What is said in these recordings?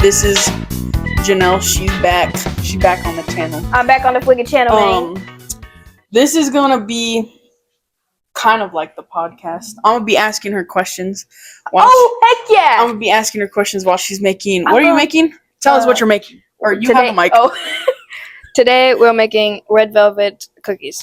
This is Janelle. She's back. She's back on the channel. I'm back on the Fliggin' channel, man. This is gonna be kind of like the podcast. I'm gonna be asking her questions. Heck yeah! I'm gonna be asking her questions while she's making. What are you making? Tell us what you're making. Or you have the mic. Today we're making red velvet cookies.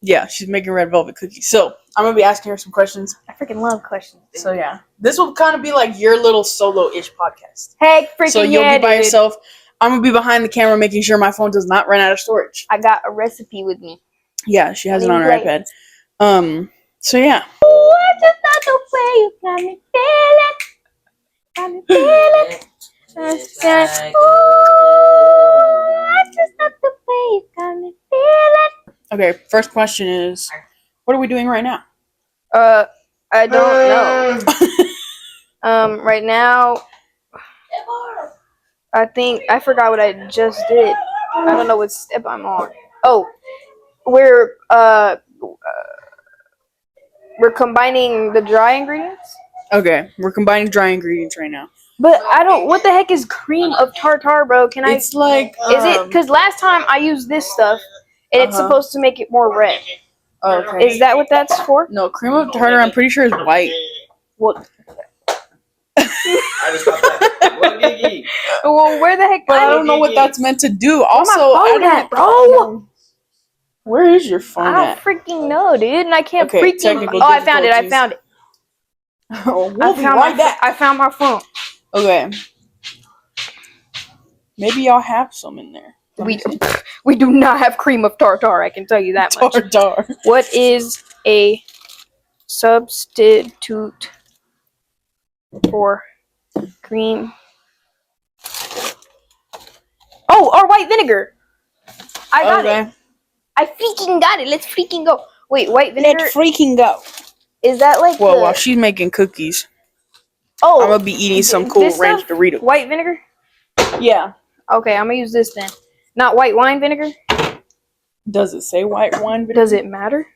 Yeah, she's making red velvet cookies. So I'm gonna be asking her some questions. I freaking love questions, dude. So yeah, this will kind of be like your little solo-ish podcast. Heck freaking yeah, so you'll be by yourself. I'm gonna be behind the camera making sure my phone does not run out of storage. I got a recipe with me. Yeah, she has it on her iPad. So yeah. Ooh, I just love the way you got me feeling. Got me feeling. Ooh, I just love the way you got me feeling. Okay, first question is, what are we doing right now? I don't know. Right now, I think I forgot what I just did. I don't know what step I'm on. Oh, we're combining the dry ingredients. Okay, we're combining dry ingredients right now. But I don't. What the heck is cream of tartar, bro? It's like. Is it? Because last time I used this stuff, and it's supposed to make it more red. Oh, okay. Is that what that's for? No, cream of tartar. I'm pretty sure is white. What? I just got that. Well, where the heck? But I don't know what that's meant to do. Also, I don't, bro. Where is your phone I don't at? freaking know, dude, and I can't freaking. Oh, I found it. I found it. Oh, I found my phone. Okay. Maybe y'all have some in there. We do not have cream of tartar. I can tell you that much. Tartar. What is a substitute for cream? Oh, or white vinegar. I got it. I freaking got it. Let's freaking go. Wait, white vinegar. Let's freaking go. Is that like? Well, while she's making cookies, I'm gonna be eating some Cool Ranch Doritos. White vinegar. Yeah. Okay, I'm gonna use this then. Not white wine vinegar. Does it say white wine vinegar? Does it matter?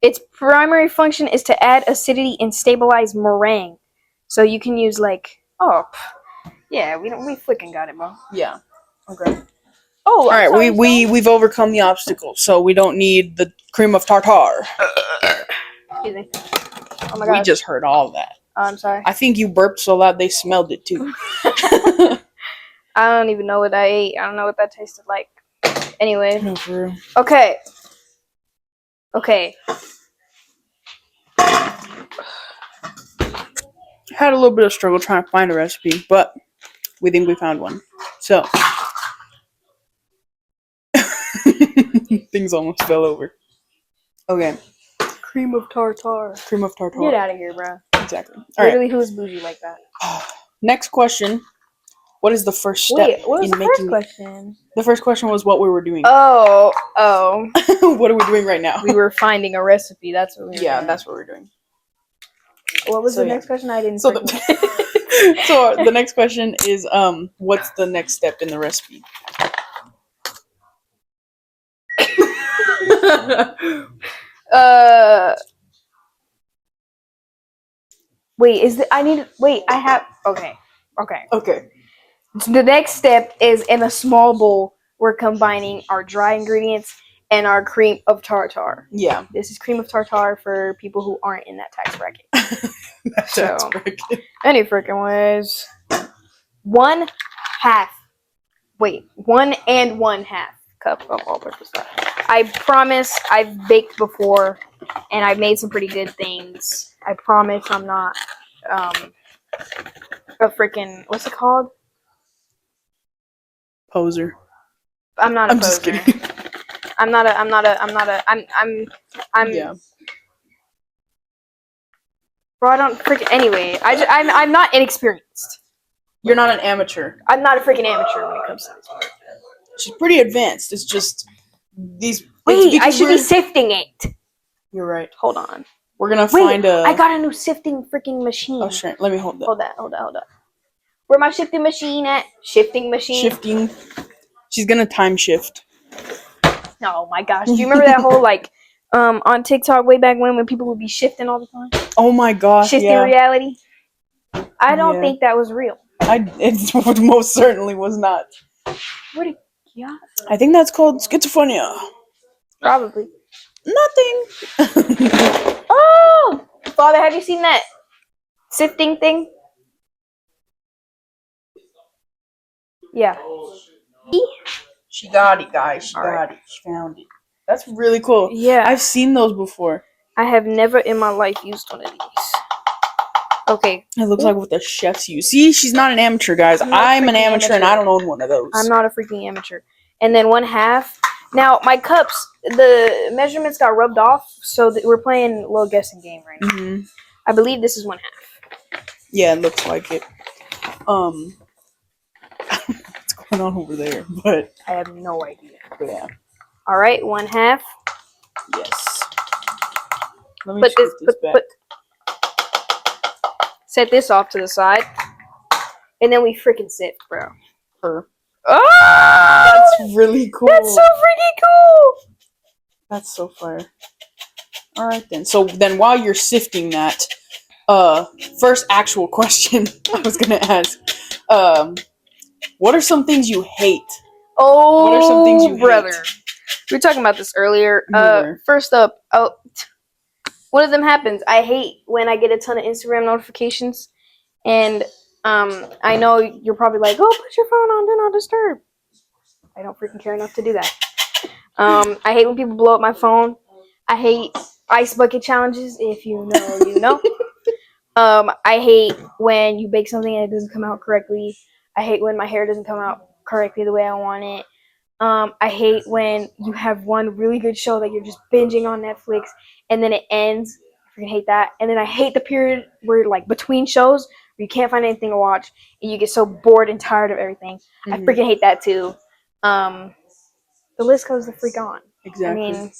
Its primary function is to add acidity and stabilize meringue. So you can use yeah, we freaking got it, bro. Yeah. Okay. Oh, all right. We've overcome the obstacle, so we don't need the cream of tartar. Excuse me. Oh my god. We just heard all that. Oh, I'm sorry. I think you burped so loud they smelled it too. I don't even know what I ate. I don't know what that tasted like. Anyway. No, for real. Okay. Had a little bit of struggle trying to find a recipe, but we think we found one. So things almost fell over. Okay. Cream of tartar. Cream of tartar. Get out of here, bro. Exactly. Literally, who's bougie like that? Next question. What is the first step what was in the making? First question? The first question was what we were doing. Oh. What are we doing right now? We were finding a recipe. That's what we were doing. That's what we're doing. What was the next question? I didn't. So the next question is what's the next step in the recipe? Okay. The next step is in a small bowl. We're combining our dry ingredients and our cream of tartar. Yeah. This is cream of tartar for people who aren't in that tax bracket. Tax bracket. Any freaking ways. 1/2 cup of all-purpose flour. I promise I've baked before, and I've made some pretty good things. I promise I'm not a freaking, what's it called? Poser. I'm not a poser. Just kidding. I'm yeah. Bro, I don't freaking, anyway, I'm not inexperienced. You're not an amateur. I'm not a freaking amateur when it comes to this. She's pretty advanced. It's just these. Wait, I should be sifting it. You're right. Hold on. We're gonna find a. I got a new sifting freaking machine. Oh shit! Let me hold that. Hold that. Where my shifting machine at? Shifting machine. Shifting. She's gonna time shift. Oh my gosh! Do you remember that whole on TikTok way back when people would be shifting all the time? Oh my gosh! Shifting reality. I don't think that was real. It most certainly was not. What? Yeah, I think that's called schizophrenia. probably. Nothing. Oh, Father, have you seen that sifting thing? Yeah. She got it, guys. She got it. She found it. That's really cool. Yeah. I've seen those before. I have never in my life used one of these. Okay. It looks like what the chefs use. See, she's not an amateur, guys. I'm an amateur, and I don't own one of those. I'm not a freaking amateur. And then 1/2. Now, my cups, the measurements got rubbed off, so we're playing a little guessing game right now. Mm-hmm. I believe this is 1/2. Yeah, it looks like it. What's going on over there? But I have no idea. yeah. All right, 1/2. Yes. Let me Put shift this back. Set this off to the side, and then we freaking sift, bro. Her. Oh, That's really cool. that's so freaking cool. That's so fire. All right then. So then, while you're sifting that, first actual question I was gonna ask, what are some things you hate? Oh, what are some things you brother. hate? We were talking about this earlier. We were. First up, one of them happens. I hate when I get a ton of Instagram notifications, and I know you're probably like, "Oh, put your phone on Do Not Disturb." I don't freaking care enough to do that. I hate when people blow up my phone. I hate ice bucket challenges. If you know, you know. I hate when you bake something and it doesn't come out correctly. I hate when my hair doesn't come out correctly the way I want it. I hate when you have one really good show that you're just binging on Netflix and then it ends. I freaking hate that. And then I hate the period where, like, between shows where you can't find anything to watch and you get so bored and tired of everything. Mm-hmm. I freaking hate that too. The list goes the freak on. Exactly. I mean,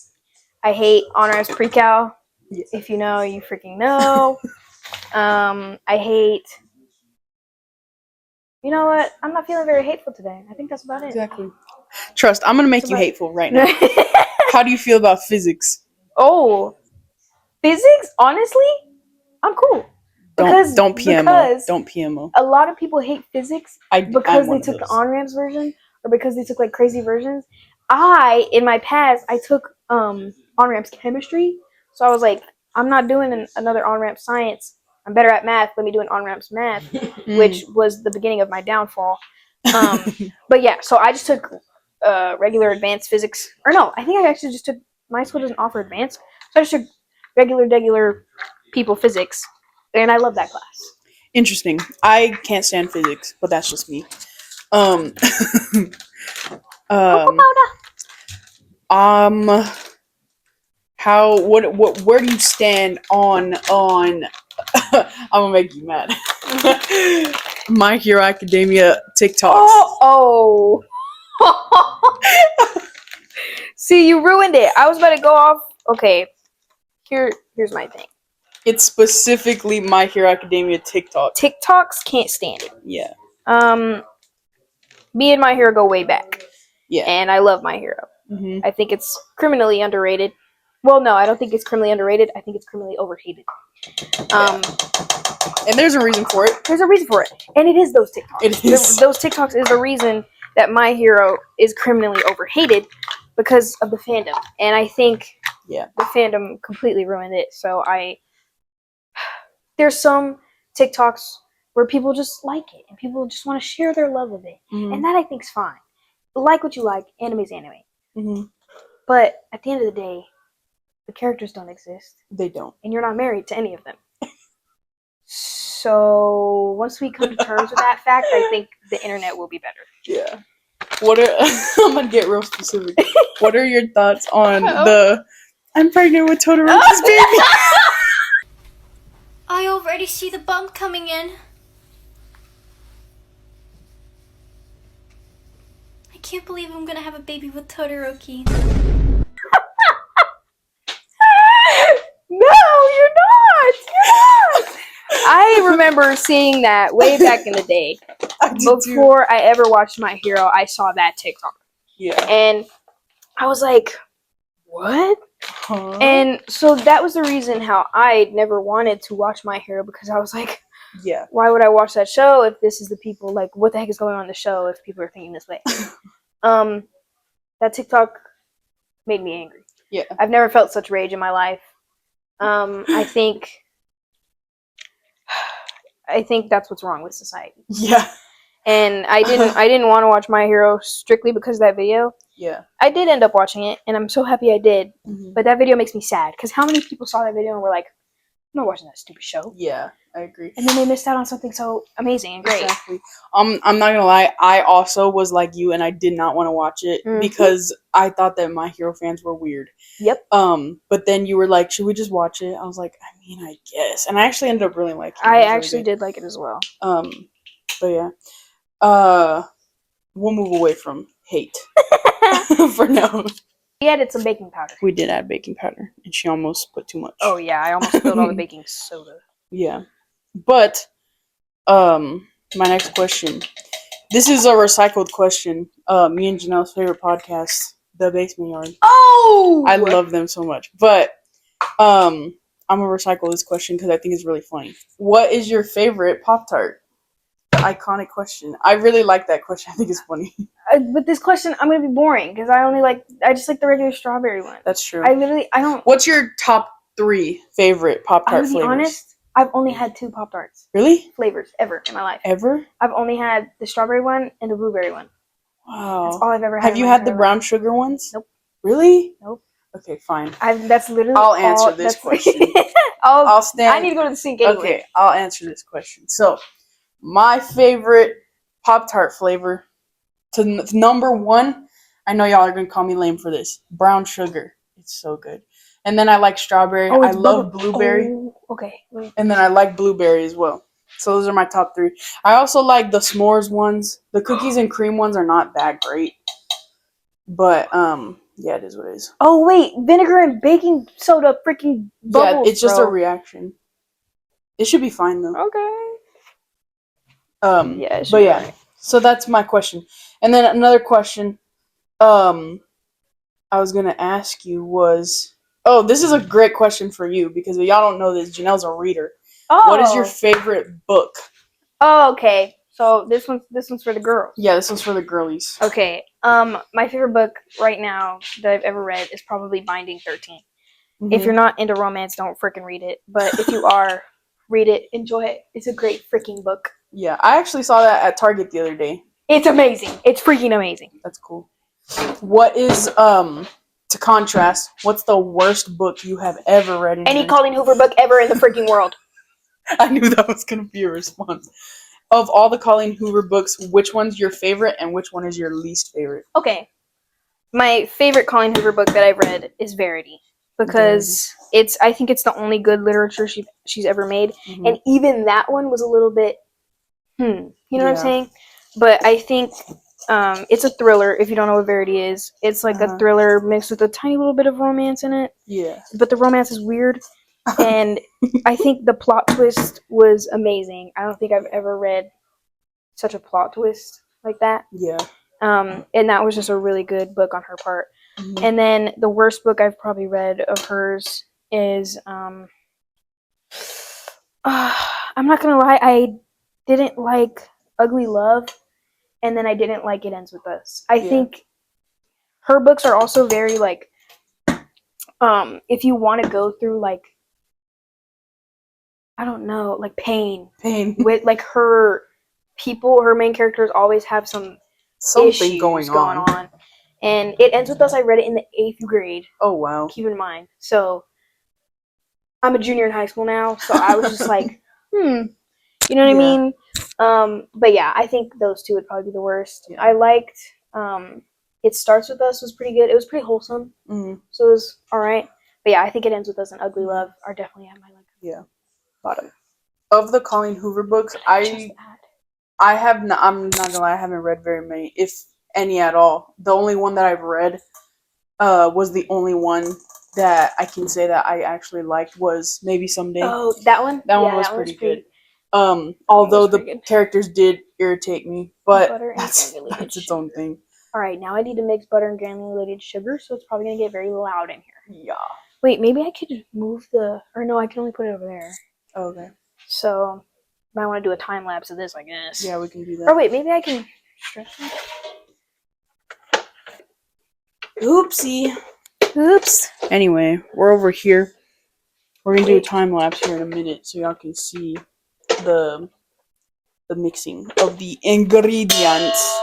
I hate honor as pre-cal. Yeah. If you know, you freaking know. I hate. You know what? I'm not feeling very hateful today. I think that's about it. Exactly. Trust, I'm gonna make you hateful right now. How do you feel about physics? Oh, physics? Honestly, I'm cool. Don't PMO. Don't PMO. A lot of people hate physics because they took the on-ramps version or because they took like crazy versions. In my past, I took on-ramps chemistry, so I was like, I'm not doing another on-ramp science. I'm better at math. Let me do an on-ramps math, which was the beginning of my downfall. But yeah, so I just took regular advanced physics. Or no, I think I actually just took, my school doesn't offer advanced, so I just took regular people physics, and I love that class. Interesting. I can't stand physics, but that's just me. Where do you stand on I'm gonna make you mad. My Hero Academia TikToks. Oh. See, you ruined it. I was about to go off. Okay. Here's my thing. It's specifically My Hero Academia TikTok. TikToks can't stand it. Yeah. Me and My Hero go way back. Yeah. And I love My Hero. Mm-hmm. I think it's criminally underrated. Well, no, I don't think it's criminally underrated. I think it's criminally overhated. And there's a reason for it. There's a reason for it. And it is those TikToks. It is. Those TikToks is the reason that My Hero is criminally overhated because of the fandom. And I think the fandom completely ruined it. So there's some TikToks where people just like it. And people just want to share their love of it. Mm-hmm. And that I think's fine. Like what you like. Anime's anime. Mm-hmm. But at the end of the day, the characters don't exist. They don't. And you're not married to any of them. So once we come to terms with that fact, I think the internet will be better. Yeah. I'm gonna get real specific. What are your thoughts on I'm pregnant with Todoroki's baby? I already see the bump coming in. I can't believe I'm gonna have a baby with Todoroki. No, you're not. I remember seeing that way back in the day. Before I ever watched My Hero, I saw that TikTok. Yeah. And I was like, what? Huh? And so that was the reason how I never wanted to watch My Hero, because I was like, Yeah. Why would I watch that show if this is the people, like, what the heck is going on in the show if people are thinking this way? That TikTok made me angry. Yeah. I've never felt such rage in my life. I think that's what's wrong with society. Yeah. And I didn't want to watch My Hero strictly because of that video. Yeah. I did end up watching it, and I'm so happy I did. Mm-hmm. But that video makes me sad because how many people saw that video and were like, "I'm not watching that stupid show." Yeah, I agree. And then they missed out on something so amazing and great. Exactly. I'm not gonna lie. I also was like you, and I did not want to watch it because I thought that My Hero fans were weird. Yep. But then you were like, "Should we just watch it?" I was like, "I mean, I guess." And I actually ended up really liking it. I actually did like it as well. But yeah. We'll move away from hate for now. We added some baking powder. We did add baking powder, and she almost put too much. Oh yeah, I almost spilled all the baking soda. Yeah, but my next question. This is a recycled question. Me and Janelle's favorite podcast, The Basement Yard. Oh, I love them so much, but I'm gonna recycle this question because I think it's really funny. What is your favorite Pop-Tart? The iconic question. I really like that question. I think it's funny. But this question, I'm gonna be boring because I just like the regular strawberry one. That's true. I don't. What's your top 3 favorite Pop-Tart I'm flavors? gonna be honest. I've only had 2 Pop-Tarts. Really? Flavors ever in my life. Ever? I've only had the strawberry one and the blueberry one. Wow. That's all I've ever had. Have you had the brown sugar ones? Nope. Really? Nope. Okay, fine. That's literally. I'll answer this question. I'll stand. I need to go to the sink anyway. Okay, I'll answer this question. So, my favorite Pop-Tart flavor, number 1, I know y'all are going to call me lame for this, brown sugar. It's so good. And then I like strawberry. I love blueberry. Oh, okay. Wait. And then I like blueberry as well. So those are my top 3. I also like the s'mores ones. The cookies and cream ones are not that great. But, yeah, it is what it is. Oh, wait. Vinegar and baking soda freaking bubbles, Yeah, it's just bro. a reaction. It should be fine, though. Okay. Yeah, but yeah. Right. So that's my question. And then another question I was going to ask you was... Oh, this is a great question for you because y'all don't know this. Janelle's a reader. Oh. What is your favorite book? Oh, okay. So this one's for the girls. Yeah, this one's for the girlies. Okay. My favorite book right now that I've ever read is probably Binding 13. Mm-hmm. If you're not into romance, don't freaking read it. But if you are, read it. Enjoy it. It's a great freaking book. Yeah, I actually saw that at Target the other day. It's amazing. It's freaking amazing. That's cool. What is to contrast, what's the worst book you have ever read in any Colleen Hoover book ever in the freaking world? I knew that was going to be a response. Of all the Colleen Hoover books, which one's your favorite and which one is your least favorite? Okay. My favorite Colleen Hoover book that I've read is Verity. Because I think it's the only good literature she's ever made. Mm-hmm. And even that one was a little bit, you know what I'm saying? But I think it's a thriller, if you don't know what Verity is. It's like a thriller mixed with a tiny little bit of romance in it. Yeah. But the romance is weird. And I think the plot twist was amazing. I don't think I've ever read such a plot twist like that. Yeah. And that was just a really good book on her part. Mm-hmm. And then the worst book I've probably read of hers is, I'm not gonna lie, I didn't like Ugly Love, and then I didn't like It Ends With Us. I think her books are also very, like, if you want to go through, like, I don't know, like pain with, like, her main characters always have something going on. And It Ends With Us, I read it in the 8th grade. Oh, wow. Keep in mind. So, I'm a junior in high school now, so I was just like, you know what I mean? But yeah, I think those two would probably be the worst. Yeah. I liked, It Starts With Us was pretty good. It was pretty wholesome. Mm-hmm. So it was alright. But yeah, I think It Ends With Us and Ugly Love are definitely at my, like, bottom. Of the Colleen Hoover books, I'm not gonna lie, I haven't read very many, if any at all. The only one that I've read was the only one that I can say that I actually liked was Maybe Someday. Oh, that one? That one was pretty good. Although the characters did irritate me, but that's its own thing. Alright, now I need to mix butter and granulated sugar, so it's probably gonna get very loud in here. Yeah. Wait, maybe I could move or no, I can only put it over there. Okay. So, Might want to do a time lapse of this, I guess. Yeah, we can do that. Or wait, maybe I can stretch it. Oopsie. Oops. Anyway, we're over here. We're gonna do a time lapse here in a minute so y'all can see the mixing of the ingredients.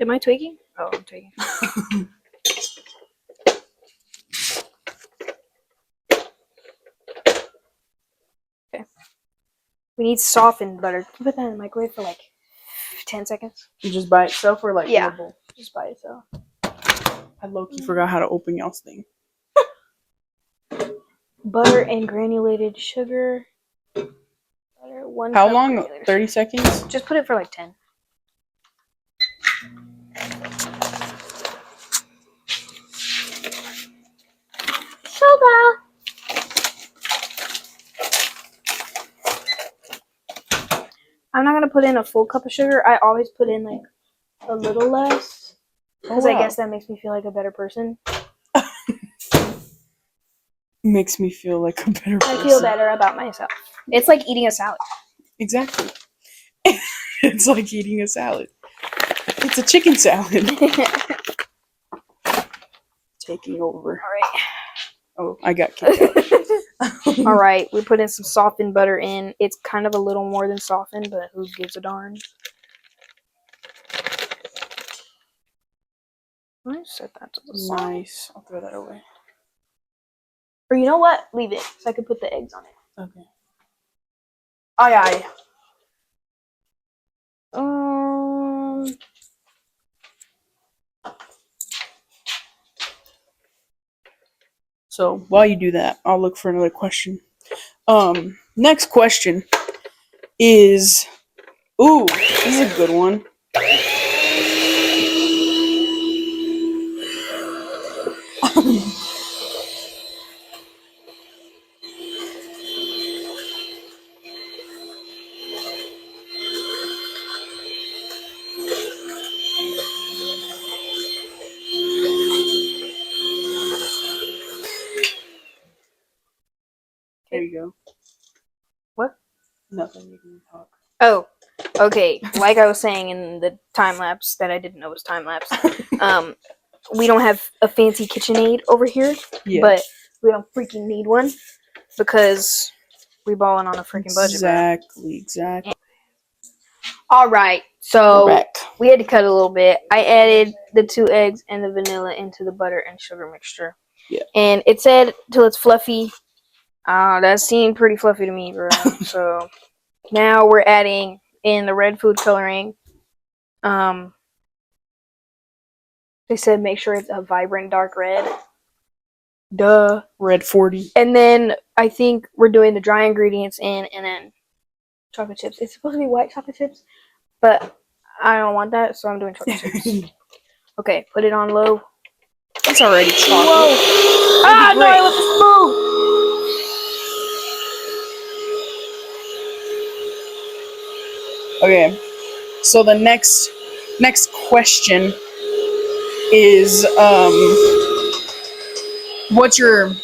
Am I tweaking? Oh, I'm tweaking. Okay. We need softened butter. Put that in the microwave for like 10 seconds. Just by itself or like Yeah. in a bowl? Just by itself. I low-key forgot how to open y'all's thing. Butter and granulated sugar. Butter, 1 How cup long? granulated 30 sugar. seconds? Just put it for like 10. Sugar. I'm not gonna put in a full cup of sugar. I always put in like a little less because I guess that makes me feel like a better person. Makes me feel like a better person. I feel better about myself. It's like eating a salad. Exactly. It's like eating a salad. It's a chicken salad. Taking over. All right. Oh, I got kicked out. All right. We put in some softened butter in. It's kind of a little more than softened, but who gives a darn? I set that to the side. Nice. I'll throw that away. Or you know what? Leave it so I can put the eggs on it. Okay. Aye, aye. So while you do that, I'll look for another question. Next question is, ooh, this is a good one. There you go. What? Nothing. You can talk. Oh, okay. Like I was saying in the time lapse that I didn't know was time lapse. We don't have a fancy KitchenAid over here, but we don't freaking need one because we balling on a freaking budget. Exactly. All right, so we had to cut a little bit. I added the 2 eggs and the vanilla into the butter and sugar mixture. Yeah. And it said till it's fluffy. That seemed pretty fluffy to me, bro. So now we're adding in the red food coloring. They said make sure it's a vibrant dark red. Duh. Red 40. And then I think we're doing the dry ingredients in and then chocolate chips. It's supposed to be white chocolate chips, but I don't want that, so I'm doing chocolate chips. Okay, put it on low. It's already chocolate. Whoa! Ah, no, I left the spoon! Okay, so the next question is what's your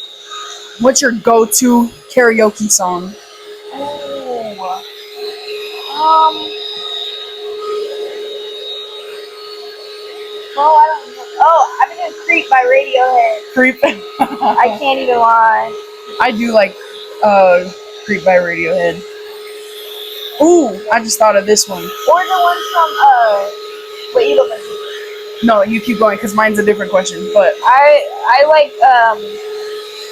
go-to karaoke song? Oh, I don't know. Oh, I've been doing Creep by Radiohead. Creep. I can't even lie. I do like Creep by Radiohead. Ooh, I just thought of this one. Or the one from wait, you go first. No, you keep going because mine's a different question. But I like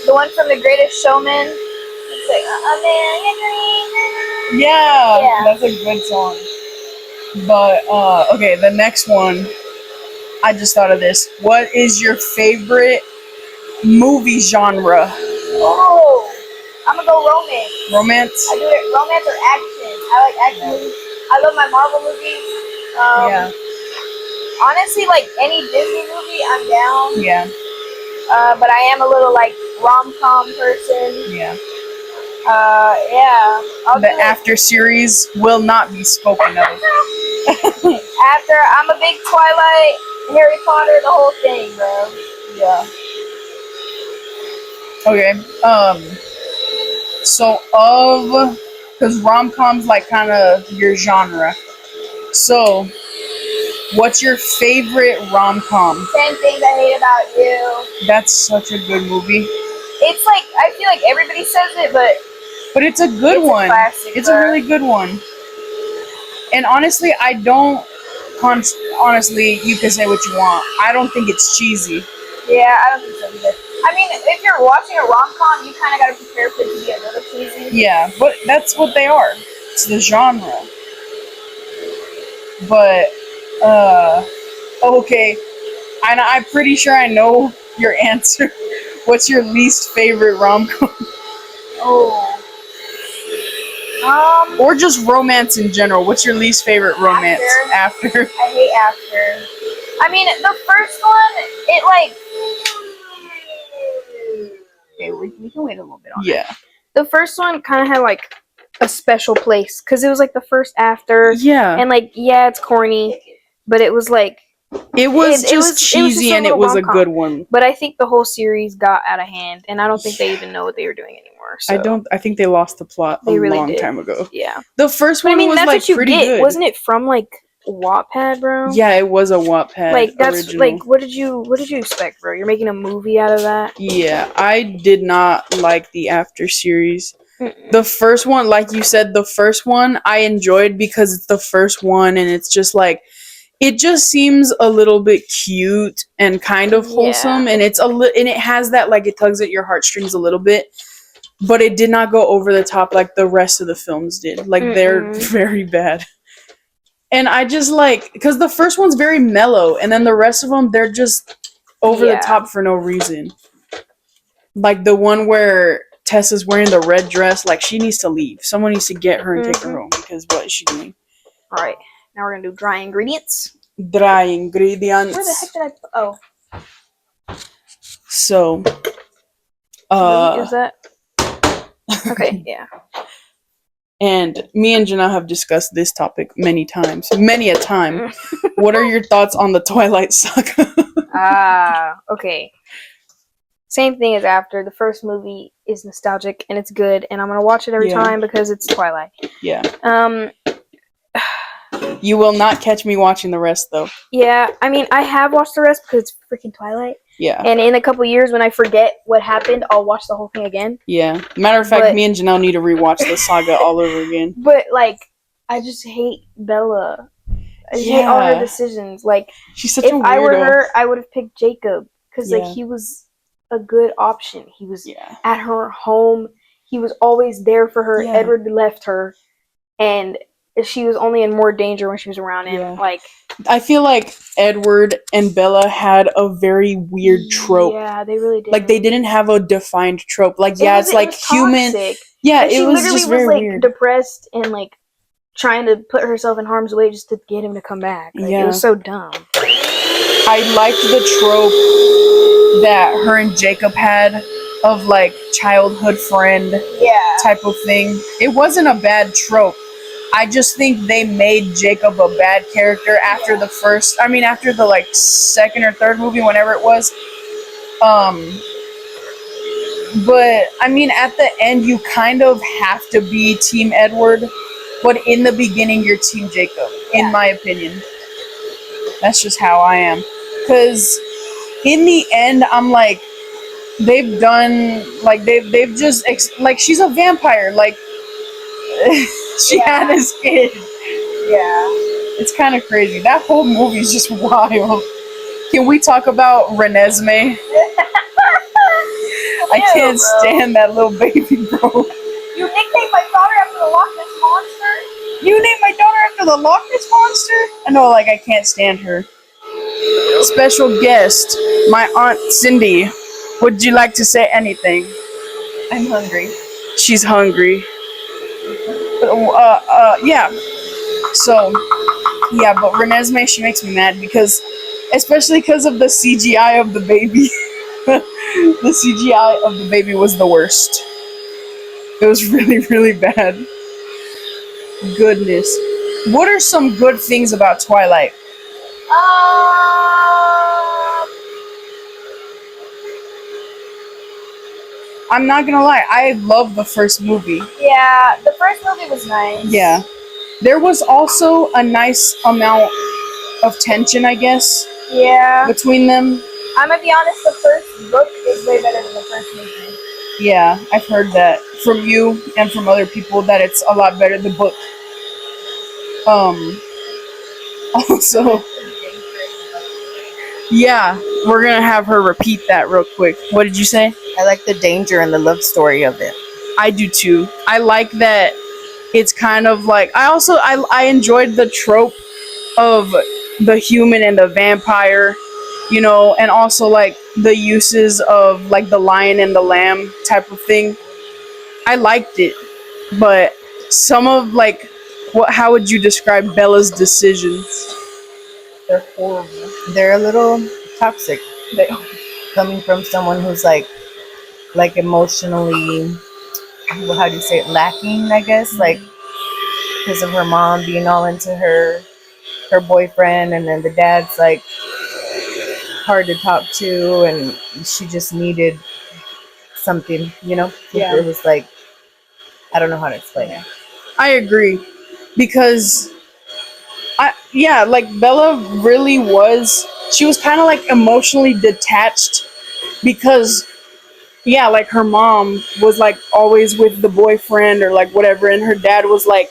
the one from The Greatest Showman. It's like a million dreams. yeah, that's a good song. But okay, the next one. I just thought of this. What is your favorite movie genre? Oh, I'm gonna go romance. Romance? I do it romance or action. I like action movies. I love my Marvel movies. Yeah. Honestly, like any Disney movie, I'm down. Yeah. But I am a little like rom-com person. Yeah. Yeah. The after series will not be spoken of. After, I'm a big Twilight, Harry Potter, the whole thing, bro. Yeah. Okay. So because rom-com's like kind of your genre. So, what's your favorite rom-com? 10 Things I Hate About You. That's such a good movie. It's like, I feel like everybody says it, but it's a good it's one. A classic, it's a really good one. And honestly, I don't. Honestly, you can say what you want. I don't think it's cheesy. Yeah, I don't think so either. I mean, if you're watching a rom-com, you kind of got to prepare for it to be a little cheesy. Yeah, but that's what they are. It's the genre. But, okay. I'm pretty sure I know your answer. What's your least favorite rom-com? Oh. Or just romance in general. What's your least favorite romance? After. I hate After. I mean, the first one, it like. Okay, we can wait a little bit on Yeah. that. The first one kind of had like a special place because it was like the first After. Yeah. And like, yeah, it's corny, but it was like. It was cheesy and it was a good one. But I think the whole series got out of hand, and I don't think they even know what they were doing anymore. So. I think they lost the plot a really long time ago. Yeah. The first one was that's like what you pretty get. good. Wasn't it from like Wattpad, bro? Yeah, it was a Wattpad. Like that's original. like what did you expect, bro? You're making a movie out of that? Yeah, I did not like the After series. Mm-mm. The first one, like you said, the first one I enjoyed because it's the first one and it's just like it just seems a little bit cute and kind of wholesome, and it's and it has that like it tugs at your heartstrings a little bit, but it did not go over the top like the rest of the films did. Like they're very bad. And I just like because the first one's very mellow, and then the rest of them they're just over the top for no reason. Like the one where Tessa's wearing the red dress, like she needs to leave. Someone needs to get her and take her home because what is she doing? All right, now we're gonna do dry ingredients. Dry ingredients. Where the heck did I put? Oh. So, is that? Okay, yeah. And me and Janelle have discussed this topic many times, many a time. What are your thoughts on the Twilight Saga? Okay. Same thing as After. The first movie is nostalgic and it's good, and I'm gonna watch it every time because it's Twilight. Yeah. You will not catch me watching the rest, though. Yeah, I mean, I have watched the rest because it's freaking Twilight. Yeah. And in a couple years, when I forget what happened, I'll watch the whole thing again. Yeah. Matter of fact, me and Janelle need to rewatch the saga all over again. But, like, I just hate Bella. I just hate all her decisions. Like, she's such a weirdo. If I were her, I would have picked Jacob. Because, like, he was a good option. He was at her home. He was always there for her. Yeah. Edward left her. And she was only in more danger when she was around him. Yeah. Like, I feel like Edward and Bella had a very weird trope. Yeah, they really did. Like they didn't have a defined trope. Like it's like human. Toxic. Yeah, like, it was just very like, weird. Depressed and like trying to put herself in harm's way just to get him to come back. Like, it was so dumb. I liked the trope that her and Jacob had of like childhood friend type of thing. It wasn't a bad trope. I just think they made Jacob a bad character after the after the like second or third movie, whenever it was. But I mean, at the end, you kind of have to be Team Edward, but in the beginning, you're Team Jacob, in my opinion. That's just how I am. Because in the end, I'm like, they've done, like, they've just, like, she's a vampire, like, she had this kid. Yeah. It's kind of crazy. That whole movie's just wild. Can we talk about Renesmee? I can't stand that little baby, bro. You nicknamed my daughter after the Loch Ness Monster? You named my daughter after the Loch Ness Monster? I know, like, I can't stand her. Special guest, my Aunt Cindy. Would you like to say anything? I'm hungry. She's hungry. Yeah. So, yeah, but Renesmee, she makes me mad because, especially because of the CGI of the baby. The CGI of the baby was the worst. It was really, really bad. Goodness. What are some good things about Twilight? I'm not gonna lie, I love the first movie. Yeah, the first movie was nice. Yeah. There was also a nice amount of tension, I guess, Yeah. between them. I'm gonna be honest, the first book is way better than the first movie. Yeah, I've heard that from you and from other people that it's a lot better, the book. Also, yeah, we're gonna have her repeat that real quick. What did you say? I like the danger and the love story of it. I do too. I like that it's kind of like I enjoyed the trope of the human and the vampire, you know, and also like the uses of like the lion and the lamb type of thing. I liked it, but some of like how would you describe Bella's decisions? They're horrible. They're a little toxic. They coming from someone who's like emotionally, how do you say it, lacking, I guess, like because of her mom being all into her boyfriend, and then the dad's like hard to talk to, and she just needed something, you know. Yeah. It was like, I don't know how to explain it. I agree, because like Bella really was. She was kind of like emotionally detached because, yeah, like her mom was like always with the boyfriend or like whatever, and her dad was like,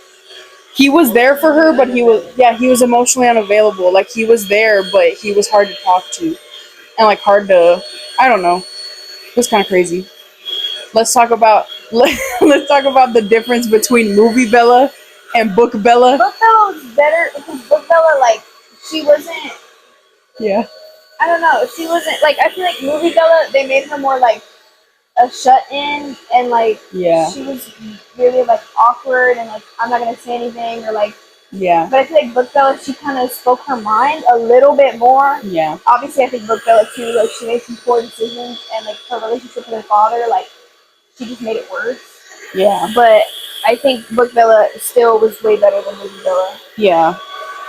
he was there for her, but he was emotionally unavailable. Like he was there, but he was hard to talk to, and like hard to, I don't know. It was kind of crazy. Let's talk about the difference between movie Bella and book Bella. Book Bella was better because Book Bella, like, she wasn't. Yeah. I don't know. She wasn't like. I feel like movie Bella, they made her more like a shut in, and like Yeah. she was really like awkward and like I'm not gonna say anything or like. Yeah. But I feel like Book Bella, she kind of spoke her mind a little bit more. Yeah. Obviously, I think Book Bella too, like she made some poor decisions, and like her relationship with her father, like she just made it worse. Yeah. But I think Book Bella still was way better than Movie Bella. Yeah.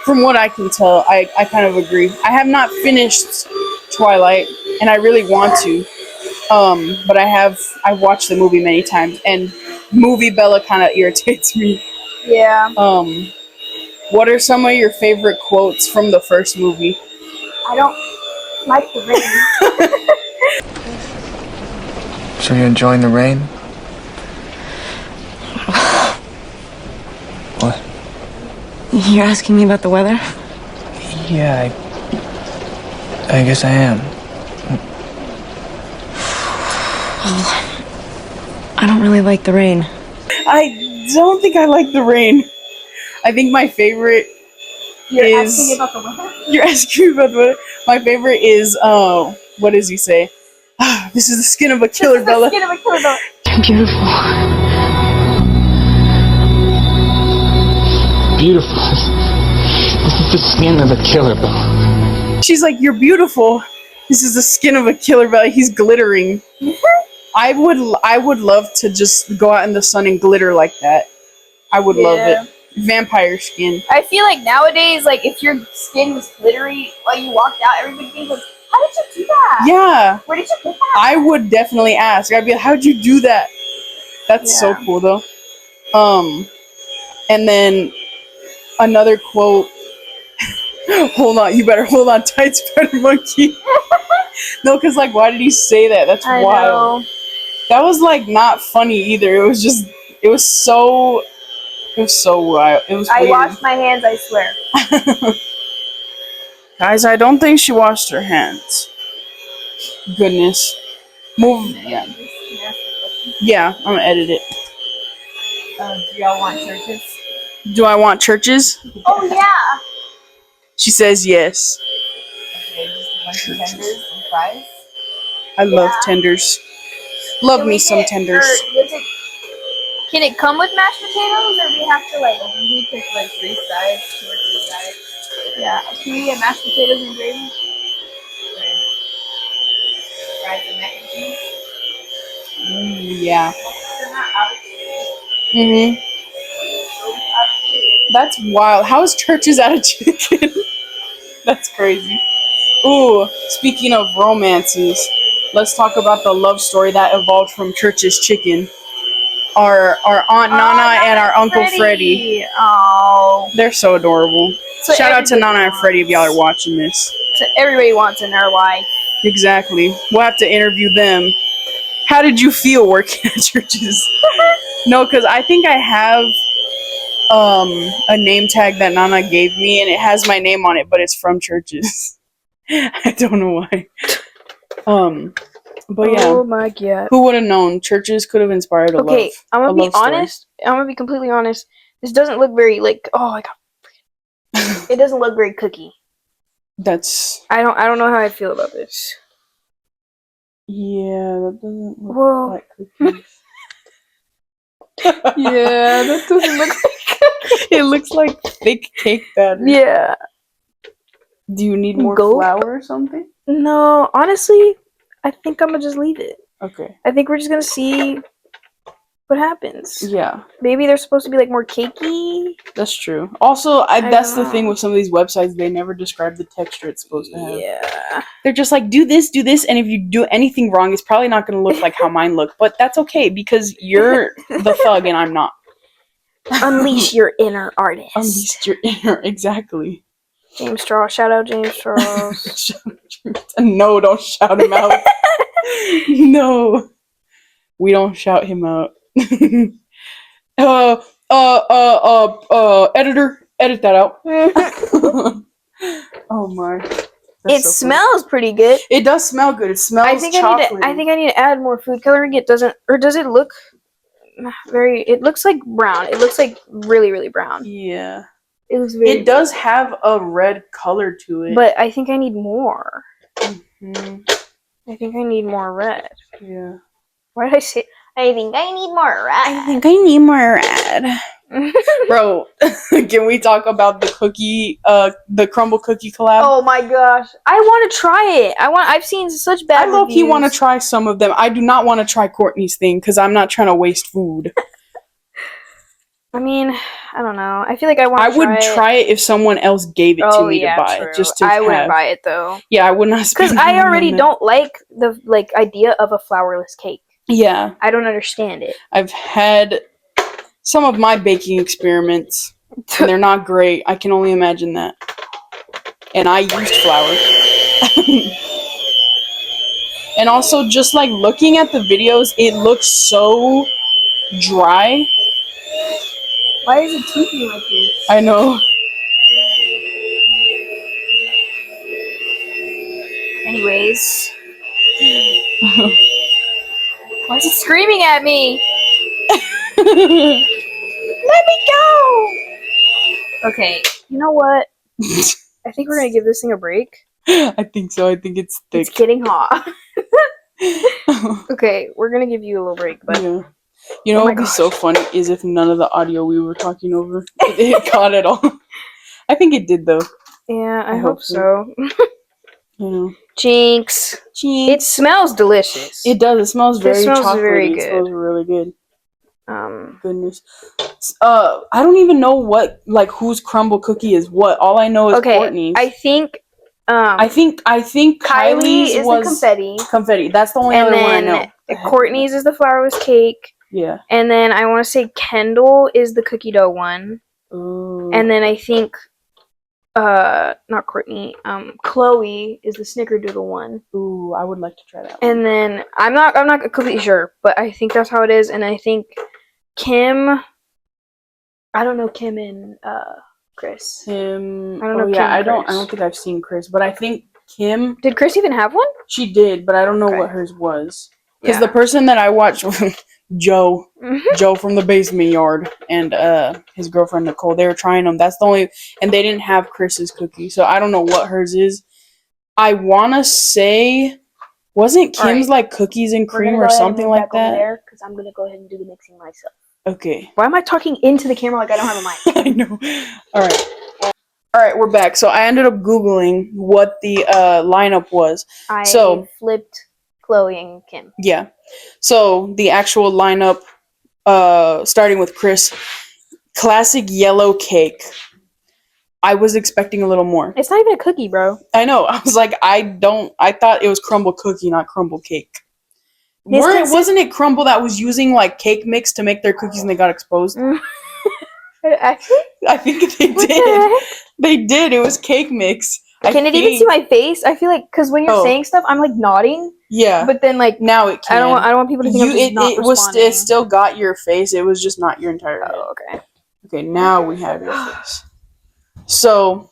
From what I can tell, I kind of agree. I have not finished Twilight, and I really want to. But I've watched the movie many times, and movie Bella kind of irritates me. Yeah. What are some of your favorite quotes from the first movie? I don't like the rain. So you're enjoying the rain? What? You're asking me about the weather? Yeah, I guess I am. I don't really like the rain. I don't think I like the rain. I think my favorite You're is... asking me about the weather? You're asking me about the weather? My favorite is, what does he say? This is the skin of a killer, Bella. Skin of a killer Bella. You're beautiful. Beautiful. This is the skin of a killer, Bella. She's like, you're beautiful. This is the skin of a killer, Bella. He's glittering. I would love to just go out in the sun and glitter like that. I would love it. Vampire skin. I feel like nowadays, like if your skin was glittery while you walked out, everybody thinks like, how did you do that? Yeah. Where did you get that? I would definitely ask. I'd be like, how'd you do that? That's so cool though. And then another quote. Hold on, you better hold on tight, Spider Monkey. No, because like, why did he say that? That's I wild. know. That was like not funny either. It was so wild. It was I weird. washed my hands, I swear. Guys, I don't think she washed her hands. Goodness. Move. Yeah, I'm gonna edit it. Do y'all want churches? Do I want churches? Oh yeah. She says yes. Okay, just a bunch of tenders and fries. I love tenders. Love Can me we some get- tenders. Can it come with mashed potatoes, or we have to like? We pick like 3 sides, 2 or 3 sides. Yeah. Can we get mashed potatoes and gravy? Okay. Fries and mac and cheese. Yeah. They're not out of cheese. Mhm. That's wild. How is churches out of chicken? That's crazy. Ooh, speaking of romances, let's talk about the love story that evolved from Church's Chicken. Our Aunt Nana and our Uncle Freddie. Oh. They're so adorable. So Shout out to everybody Nana and Freddie if y'all are watching this. So everybody wants in their life. Exactly. We'll have to interview them. How did you feel working at Church's? No, because I think I have a name tag that Nana gave me, and it has my name on it, but it's from Church's. I don't know why. But yeah. Oh my god. Who would have known? Churches could have inspired a love. Okay, I'm gonna a be love story. honest. I'm gonna be completely honest. This doesn't look very like. Oh my god. It doesn't look very cookie. That's I don't know how I feel about this. yeah. That doesn't look Whoa. like cookies. Yeah, that doesn't look like It looks like thick cake batter. Yeah. Do you need more Gulp? flour or something? No, honestly, I think I'm gonna just leave it. Okay. I think we're just gonna see what happens. Yeah, Maybe they're supposed to be like more cakey. that's true. Also, that's don't the thing know. with some of these websites. They never describe the texture it's supposed to have. Yeah. They're just like, do this, and if you do anything wrong, it's probably not going to look like how mine look. But that's okay because you're the thug and I'm not. Unleash your inner artist. Unleash your inner, exactly. James Straw. Shout out James Straws. No, don't shout him out. No, we don't shout him out. Editor, edit that out. Oh my. It So smells pretty good. funny. It does smell good. It smells I think chocolatey. I need to add more food coloring. It doesn't, or does it look very? It looks like brown. It looks like really, really brown. Yeah. It looks very. It does have a red color to it. But I think I need more. Mhm. I think I need more red. Yeah. Why did I say? I think I need more red. I think I need more red. Bro, can we talk about the cookie, the crumble cookie collab? Oh my gosh, I want to try it. I've seen such bad. I low-key reviews. want to try some of them. I do not want to try Courtney's thing because I'm not trying to waste food. I mean, I don't know. I feel like I want. I would try it if someone else gave it to me to buy. True. Just to I have. wouldn't buy it though. Yeah, I would not. Because I already don't like the idea of a flourless cake. Yeah, I don't understand it. I've had some of my baking experiments, and they're not great. I can only imagine that. And I used flour. And also, just like looking at the videos, it looks so dry. Why is it tweaking like this? I know. Anyways. Why is it screaming at me? Let me go! Okay, you know what? I think we're gonna give this thing a break. I think so. I think it's thick. It's getting hot. Okay, we're gonna give you a little break, but Yeah. You know Oh what my would be gosh. so funny is if none of the audio we were talking over it caught at all. I think it did though. yeah, I I hope hope so. You know. Jinx. It smells delicious. It does. It smells very smells chocolatey. very It good. smells really good. Um, Goodness. I don't even know what whose crumble cookie is what. All I know is okay, Courtney's. I think I think Kylie's Kylie's is was the confetti, confetti. That's the only and other one I then know. Courtney's is the flourless cake, Yeah. and then I want to say Kendall is the cookie dough one, Ooh. and then I think not Courtney, Chloe is the snickerdoodle one, Ooh, I would like to try that. and then I'm not completely sure, but I think that's how it is, and I think Kim. I don't know Kim and Chris. Kim. I don't know yeah, Kim and I don't Chris. think I've seen Chris, but I think Kim. Did Chris even have one? She did, but I don't know Okay. what hers was. Because Yeah. the person that I watched, Joe, Mhm. Joe from the basement yard, and his girlfriend Nicole, they were trying them. That's the only, and they didn't have Chris's cookie, so I don't know what hers is. I wanna say, wasn't Kim's like cookies and cream or something like that? Because I'm gonna go ahead and do the mixing myself. Okay. Why am I talking into the camera like I don't have a mic? I know. All right, we're back. So I ended up Googling what the lineup was. I So- flipped Chloe and Kim. Yeah. So the actual lineup, starting with Chris, classic yellow cake. I was expecting a little more. It's not even a cookie, bro. I know. I was like, I thought it was crumble cookie, not crumble cake. Wasn't it Crumble that was using like cake mix to make their cookies and they got exposed? Actually? I think they What the did. heck? They did. It was cake mix. Can it even see my face? I feel like because when you're saying stuff, I'm like nodding. Yeah. But then like now it can. I don't want people to think I'm just not responding. It still got your face. It was just not your entire head. Oh, okay. Okay, now we have your face. So,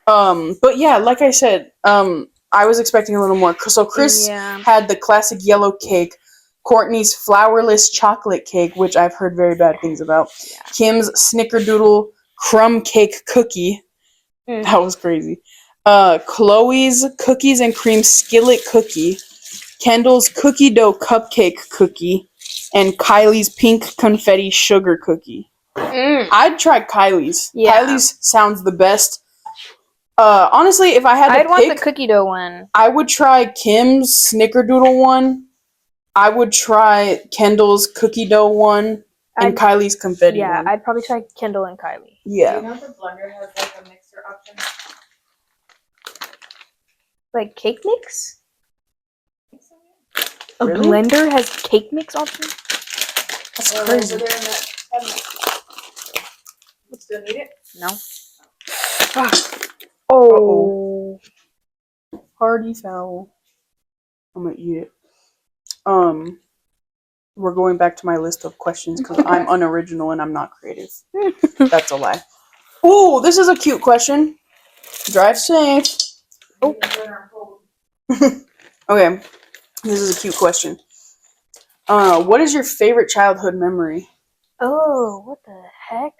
but yeah, like I said, I was expecting a little more. So Chris had the classic yellow cake, Courtney's flourless chocolate cake, which I've heard very bad things about, Kim's snickerdoodle crumb cake cookie. That was crazy. Chloe's cookies and cream skillet cookie, Kendall's cookie dough cupcake cookie, and Kylie's pink confetti sugar cookie. I'd try Kylie's. Yeah. Kylie's sounds the best. Honestly, if I had to I'd pick, want the cookie dough one. I would try Kim's snickerdoodle one. I would try Kendall's cookie dough one and Kylie's confetti one. Yeah, I'd probably try Kendall and Kylie. Yeah. Do you know if the blender has like a mixer option? Like cake mix? A Really? blender has cake mix option? That's crazy. Over there in that cabinet. Still need it? No. Oh. Hardy foul. I'm gonna eat it. We're going back to my list of questions because I'm unoriginal and I'm not creative. That's a lie. Ooh, this is a cute question. Drive safe. Oh. Okay, this is a cute question. What is your favorite childhood memory? Oh, what the heck?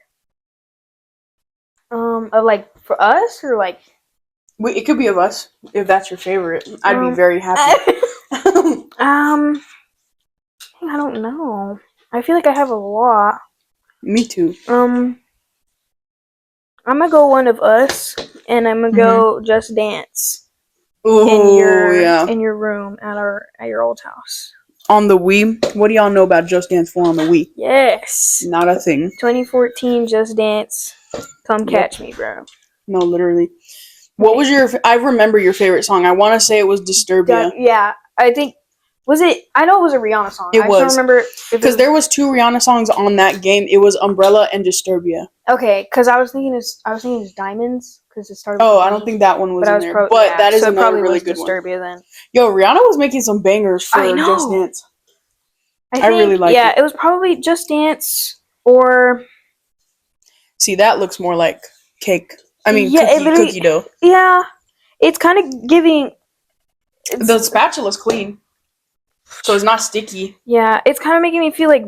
Of like for us or like It could be of us if that's your favorite. I'd be very happy. I don't know. I feel like I have a lot. Me too. I'm gonna go One of Us, and I'm gonna go Just Dance Ooh, in your room at your old house. On the Wii, what do y'all know about Just Dance 4 on the Wii? Yes. Not a thing. 2014 Just Dance. Come catch me, bro. No, literally. What was I remember your favorite song. I want to say it was Disturbia. Yeah, I think. Was it? I know it was a Rihanna song. It I was. still remember. Because there was 2 Rihanna songs on that game. It was Umbrella and Disturbia. Okay, because I was thinking it's Diamonds because it started. Oh, I don't think that one was in there. But that is another really good one. Disturbia then. Yo, Rihanna was making some bangers for Just Dance. I really like it. Yeah, it was probably Just Dance or. See, that looks more like cake. I mean, cookie dough. Yeah, it's kind of giving. The spatula's clean, so it's not sticky. Yeah, it's kind of making me feel like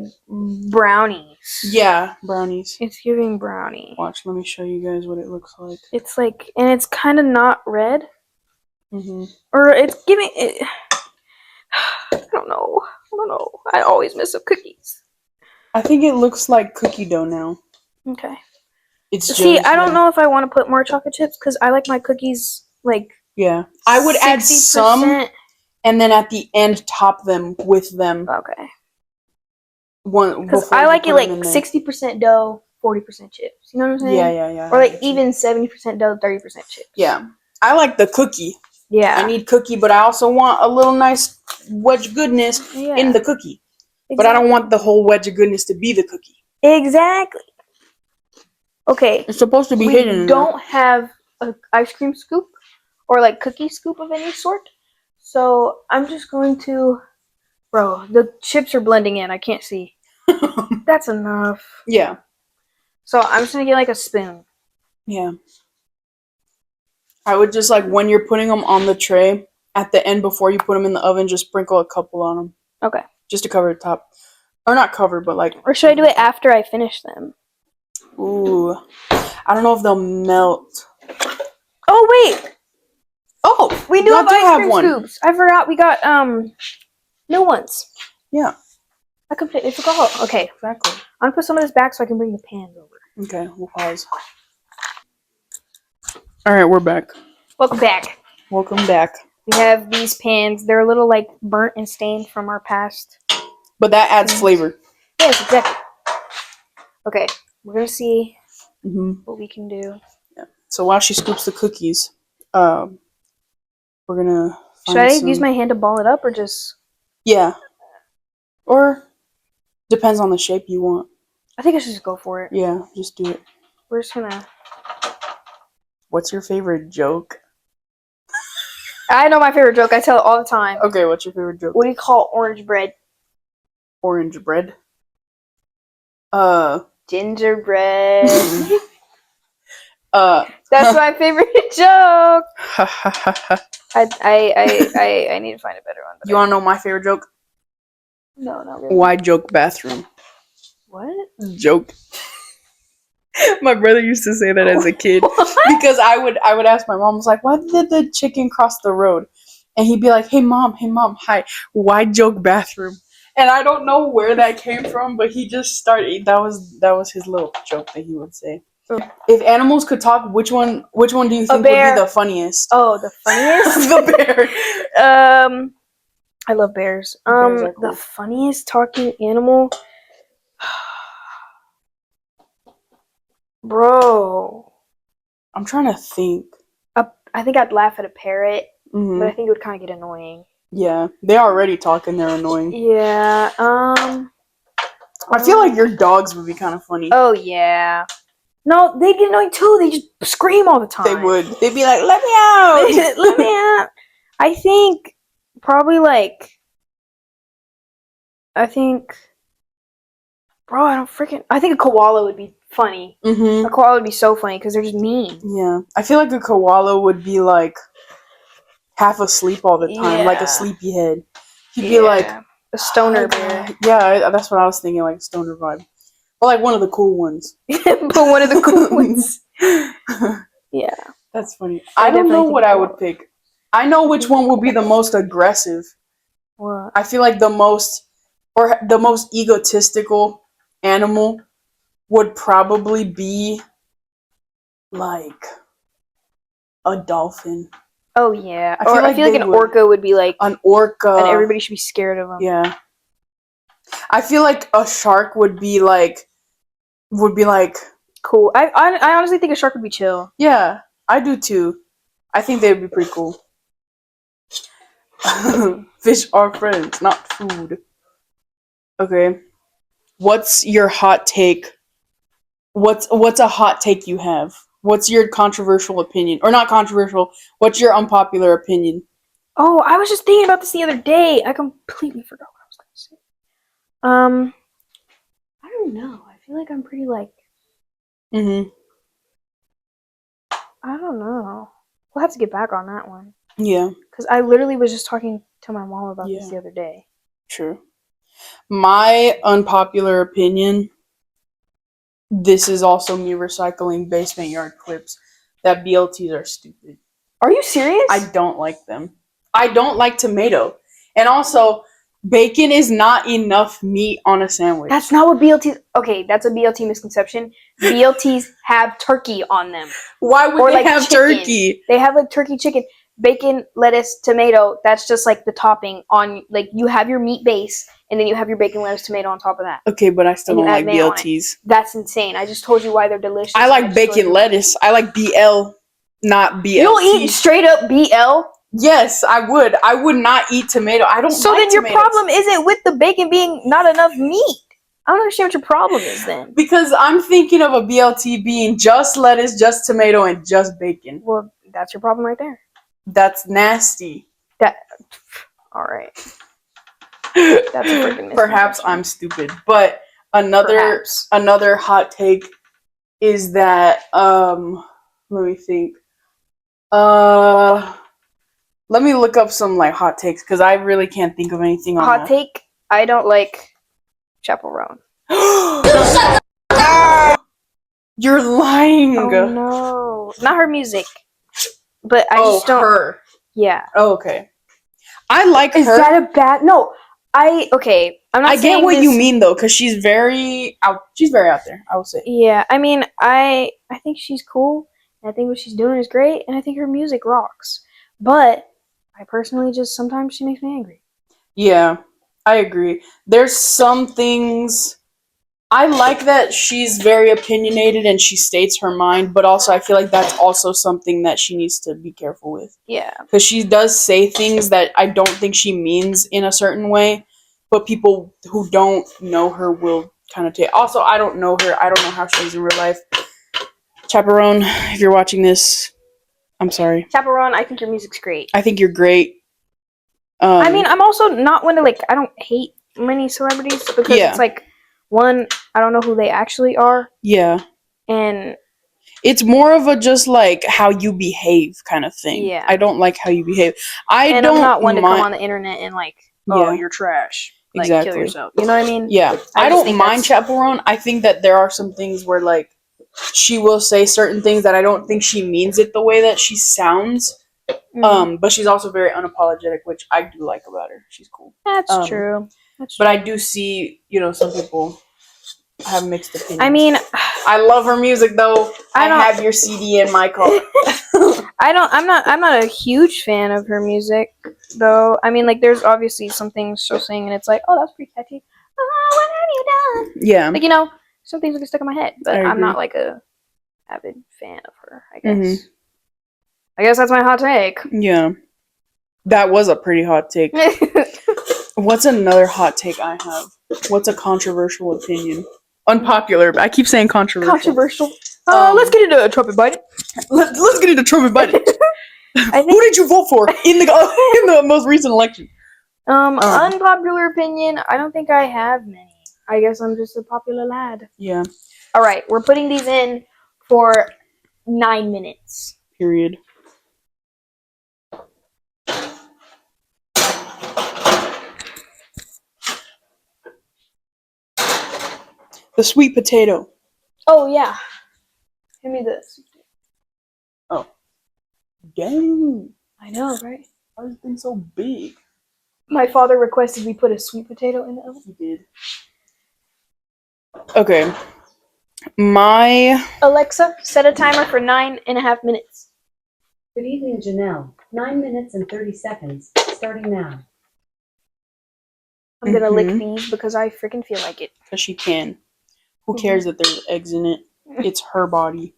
brownies. Yeah, brownies. It's giving brownie. Watch, let me show you guys what it looks like. It's like, and it's kind of not red. Or it's giving it. I don't know. I always mess up cookies. I think it looks like cookie dough now. Okay. I don't know if I want to put more chocolate chips because I like my cookies like. Yeah, I would add some, and then at the end top them with them. Okay. Because I like it like 60% dough, 40% chips. You know what I'm saying? Yeah. Or like even 70% dough, 30% chips. Yeah, I like the cookie. Yeah. I need cookie, but I also want a little nice wedge of goodness in the cookie. Exactly. But I don't want the whole wedge of goodness to be the cookie. Exactly. Okay. It's supposed to be hidden. We don't have an ice cream scoop or like cookie scoop of any sort. So I'm just going to... Bro, the chips are blending in. I can't see. That's enough. Yeah. So I'm just going to get like a spoon. Yeah. I would just like when you're putting them on the tray, at the end before you put them in the oven, just sprinkle a couple on them. Okay. Just to cover the top. Or not cover, but like... Or should I do it after I finish them? Ooh. I don't know if they'll melt. Oh, wait! Oh! We do have ice cream scoops. I forgot we got, new ones. Yeah. I completely forgot. Okay. Exactly. I'm gonna put some of this back so I can bring the pans over. Okay, we'll pause. Alright, we're back. Welcome back. Welcome back. We have these pans. They're a little, like, burnt and stained from our past. But that adds flavor. Yes, exactly. Okay. We're gonna see what we can do. Yeah. So while she scoops the cookies, we're gonna Should find I some... use my hand to ball it up or just? Yeah. Or depends on the shape you want. I think I should just go for it. Yeah, just do it. We're just gonna. What's your favorite joke? I know my favorite joke. I tell it all the time. Okay, what's your favorite joke? What do you call orange bread? Orange bread. Gingerbread. That's my favorite joke. I need to find a better one. You wanna know my favorite joke? No, not really. Why joke bathroom? What? Joke. My brother used to say that as a kid because I would ask my mom, I was like, why did the chicken cross the road? And he'd be like, hey mom, hi, why joke bathroom? And I don't know where that came from, but he just started. That was his little joke that he would say. If animals could talk, which one do you think would be the funniest? Oh, the funniest? The bear. I love bears. Bears are cool. The funniest talking animal. Bro. I'm trying to think. I think I'd laugh at a parrot, Mm-hmm. but I think it would kind of get annoying. Yeah, they already talk and they're annoying. Yeah. I feel like your dogs would be kind of funny. Oh yeah. No, they'd get annoying too. They just scream all the time. They would. They'd be like, "Let me out! Let me out!" I think probably like. Bro, I think a koala would be funny. Mm-hmm. A koala would be so funny because they're just mean. Yeah, I feel like a koala would be like half asleep all the time, like a sleepyhead. He'd be like a stoner bear. Yeah, that's what I was thinking, like a stoner vibe, or like one of the cool ones. But one of the cool ones. Yeah, that's funny. I don't know what I would pick. I know which one would be the most aggressive. What? I feel like the most egotistical animal would probably be like a dolphin. Oh yeah. I feel like an orca would be like an orca, and everybody should be scared of them. Yeah. I feel like a shark would be like cool. I honestly think a shark would be chill. Yeah, I do too. I think they would be pretty cool. Fish are friends, not food. Okay. What's your hot take? What's a hot take you have? What's your controversial opinion? Or not controversial, what's your unpopular opinion? Oh, I was just thinking about this the other day. I completely forgot what I was going to say. I don't know. I feel like I'm pretty like... Mm-hmm. I don't know. We'll have to get back on that one. Yeah. Because I literally was just talking to my mom about this the other day. True. My unpopular opinion, this is also me recycling basement yard clips, that BLTs are stupid. Are you serious? I don't like them. I don't like tomato. And also, bacon is not enough meat on a sandwich. That's not what BLTs... Okay, that's a BLT misconception. BLTs have turkey on them. Why would they have turkey? They have like turkey chicken. Bacon, lettuce, tomato, that's just like the topping on... Like, you have your meat base, and then you have your bacon, lettuce, tomato on top of that. Okay, but I still don't like BLTs. That's insane. I just told you why they're delicious. I like bacon lettuce. I like BL, not BLT. You'll eat straight up BL? Yes, I would. I would not eat tomato. I don't So like then your tomatoes. problem isn't with the bacon being not enough meat. I don't understand what your problem is then. Because I'm thinking of a BLT being just lettuce, just tomato, and just bacon. Well, that's your problem right there. That's nasty. All right. That's a freaking Perhaps I'm stupid, but another hot take is that let me think. Let me look up some like hot takes because I really can't think of anything on hot take. I don't like Chaperone. You're lying. Oh no, not her music, but I just don't. Her. Yeah. Oh, okay. I like her. Is that a bad? No. Okay. I'm not. I get what you mean though, because she's very out. She's very out there. I would say. Yeah. I mean, I think she's cool. And I think what she's doing is great, and I think her music rocks. But I personally just sometimes she makes me angry. Yeah, I agree. There's some things I like that she's very opinionated and she states her mind, but also I feel like that's also something that she needs to be careful with. Yeah. Because she does say things that I don't think she means in a certain way, but people who don't know her will kind of take. Also, I don't know her. I don't know how she is in real life. Chaperone, if you're watching this, I'm sorry. Chaperone, I think your music's great. I think you're great. I mean, I'm also not one to like. I don't hate many celebrities because it's like, one, I don't know who they actually are. Yeah. And it's more of a just like how you behave kind of thing. Yeah. I don't like how you behave. I'm not one to come on the internet and like, oh, Yeah. you're trash. Like, Exactly. kill yourself. You know what I mean? Yeah. I I just don't think mind Chaperone. I think that there are some things where like she will say certain things that I don't think she means it the way that she sounds. But she's also very unapologetic, which I do like about her. She's cool. That's true. But I do see, some people have mixed opinions. I mean, I love her music though. I have your CD in my car. I'm not a huge fan of her music though. I mean, like, there's obviously some things she'll sing and it's like, oh, that's pretty catchy. Oh, what have you done? Yeah. Like, some things get stuck in my head, but I I'm agree. not like a avid fan of her, I guess. I guess that's my hot take. Yeah. That was a pretty hot take. What's another hot take I have? What's a controversial opinion? Unpopular, but I keep saying controversial. Controversial. Let's get into Trump and Biden. Let's get into Trump and Biden. I think, Who did you vote for in the most recent election? unpopular opinion, I don't think I have many. I guess I'm just a popular lad. Yeah. All right, we're putting these in for 9 minutes. Period. The sweet potato. Oh, yeah. Give me this. Oh. Dang. I know, right? Why has it been so big? My father requested we put a sweet potato in the oven. He did. Okay. My... Alexa, set a timer for 9.5 minutes. Good evening, Janelle. 9 minutes and 30 seconds. Starting now. I'm gonna lick these because I freaking feel like it. Because she can. Who cares that there's eggs in it? It's her body.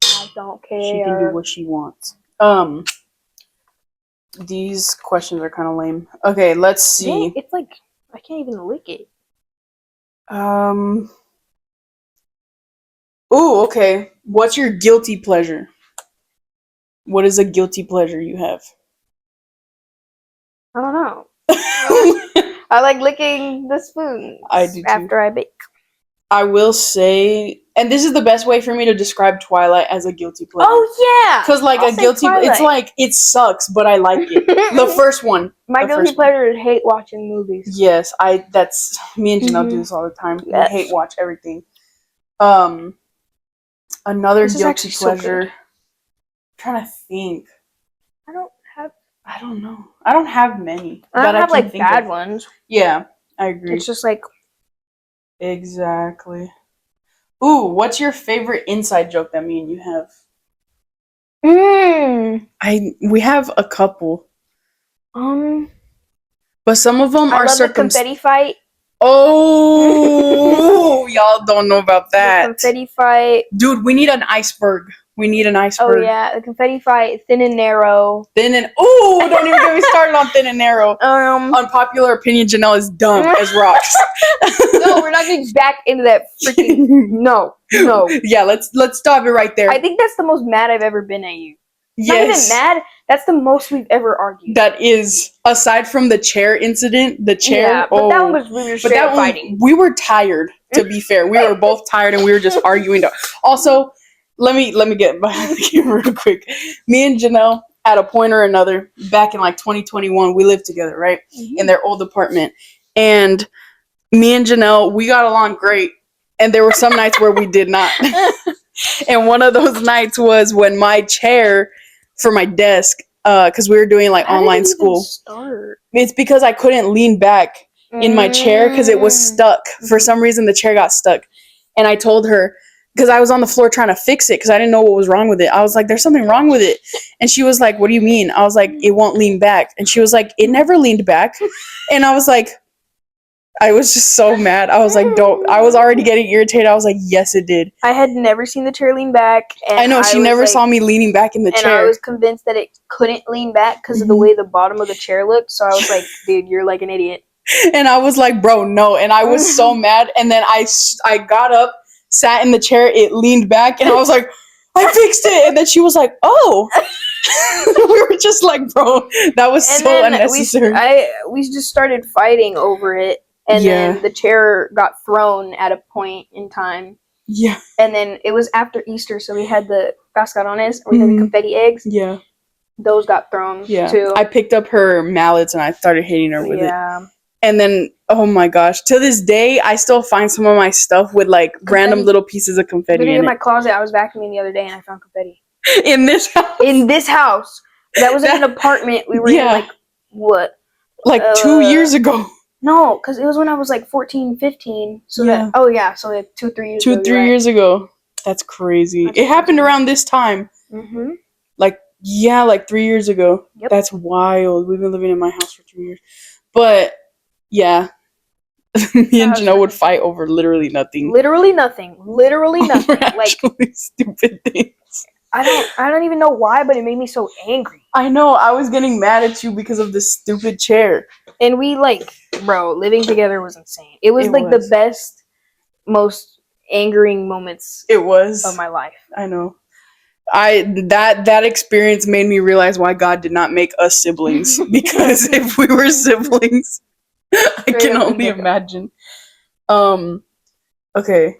I don't care. She can do what she wants. These questions are kind of lame. Okay, let's see. Yeah, it's like, I can't even lick it. Ooh, okay. What's your guilty pleasure? What is a guilty pleasure you have? I don't know. I like licking the spoons I do too. after I bake. I will say, and this is the best way for me to describe Twilight as a guilty pleasure. Oh, yeah! Because, like, I'll a say guilty, Twilight. it's like, it sucks, but I like it. The first one. My The guilty first one. pleasure is hate watching movies. Yes, that's, me and Janelle do this all the time. Yes. We hate watch everything. Another This is guilty actually so pleasure. good. I'm trying to think. I don't know. I don't have many. don't that have, can like, think bad of. ones. Yeah, I agree. It's just like, Exactly. Ooh, what's your favorite inside joke that me and you have? We have a couple, but some of them I are love the confetti fight. Oh, y'all don't know about The that. confetti fight. Dude, we need an iceberg. We need an Oh, iceberg. yeah, the confetti fight, thin and narrow. Thin and don't even get me started on thin and narrow. No, Unpopular opinion: Janelle is dumb as rocks. we're not getting back into that freaking. No. Yeah, let's stop it right there. I think that's the most mad I've ever been at you. Yes. Not even mad. That's the most we've ever argued. That is, aside from the chair incident, the chair. Yeah, but that one was we were straight up fighting. We were tired. To be fair, we were both tired and we were just arguing. Also, let me get behind the camera real quick. Me and Janelle, at a point or another, back in like 2021, we lived together, right, in their old apartment, and me and Janelle, we got along great, and there were some nights where we did not. And one of those nights was when my chair for my desk, because we were doing like online school. It's because I couldn't lean back in my chair because it was stuck. For some reason, the chair got stuck. And I told her, because I was on the floor trying to fix it because I didn't know what was wrong with it. I was like, there's something wrong with it. And she was like, what do you mean? I was like, it won't lean back. And she was like, it never leaned back. And I was like, I was just so mad. I was like, don't. I was already getting irritated. I was like, yes, it did. I had never seen the chair lean back. And I know, she was never like- saw me leaning back in the and chair. I was convinced that it couldn't lean back because of the way the bottom of the chair looked. So I was like, dude, you're like an idiot. And I was like, bro, no. And I was so mad. And then I got up, sat in the chair, it leaned back, and I was like, I fixed it. And then she was like, oh. We were just like, bro, that was And so then unnecessary. we just started fighting over it. And then the chair got thrown at a point in time. Yeah. And then it was after Easter, so we had the cascarones, we had the confetti eggs. Yeah. Those got thrown too. I picked up her mallets and I started hitting her with it. Yeah. And then, oh my gosh, to this day, I still find some of my stuff with like random little pieces of confetti Literally in in my it. closet, I was vacuuming the other day and I found confetti. In this house? In this house. That was in an apartment. We were in like, what? Like 2 years ago. No, because it was when I was like 14, 15. So Yeah. so like 2, 3 years ago. 3 years ago. That's crazy. It happened around this time. Mm-hmm. Like 3 years ago. Yep. That's wild. We've been living in my house for 3 years. But, yeah. Me and Janelle would fight over literally nothing. Literally nothing. Literally nothing. Like actually stupid things. I don't even know why, but it made me so angry. I know. I was getting mad at you because of this stupid chair. And we bro, living together was insane. It was the best, most angering moments It was of my life. I know. That experience made me realize why God did not make us siblings. Because if we were siblings, I can only imagine. Okay.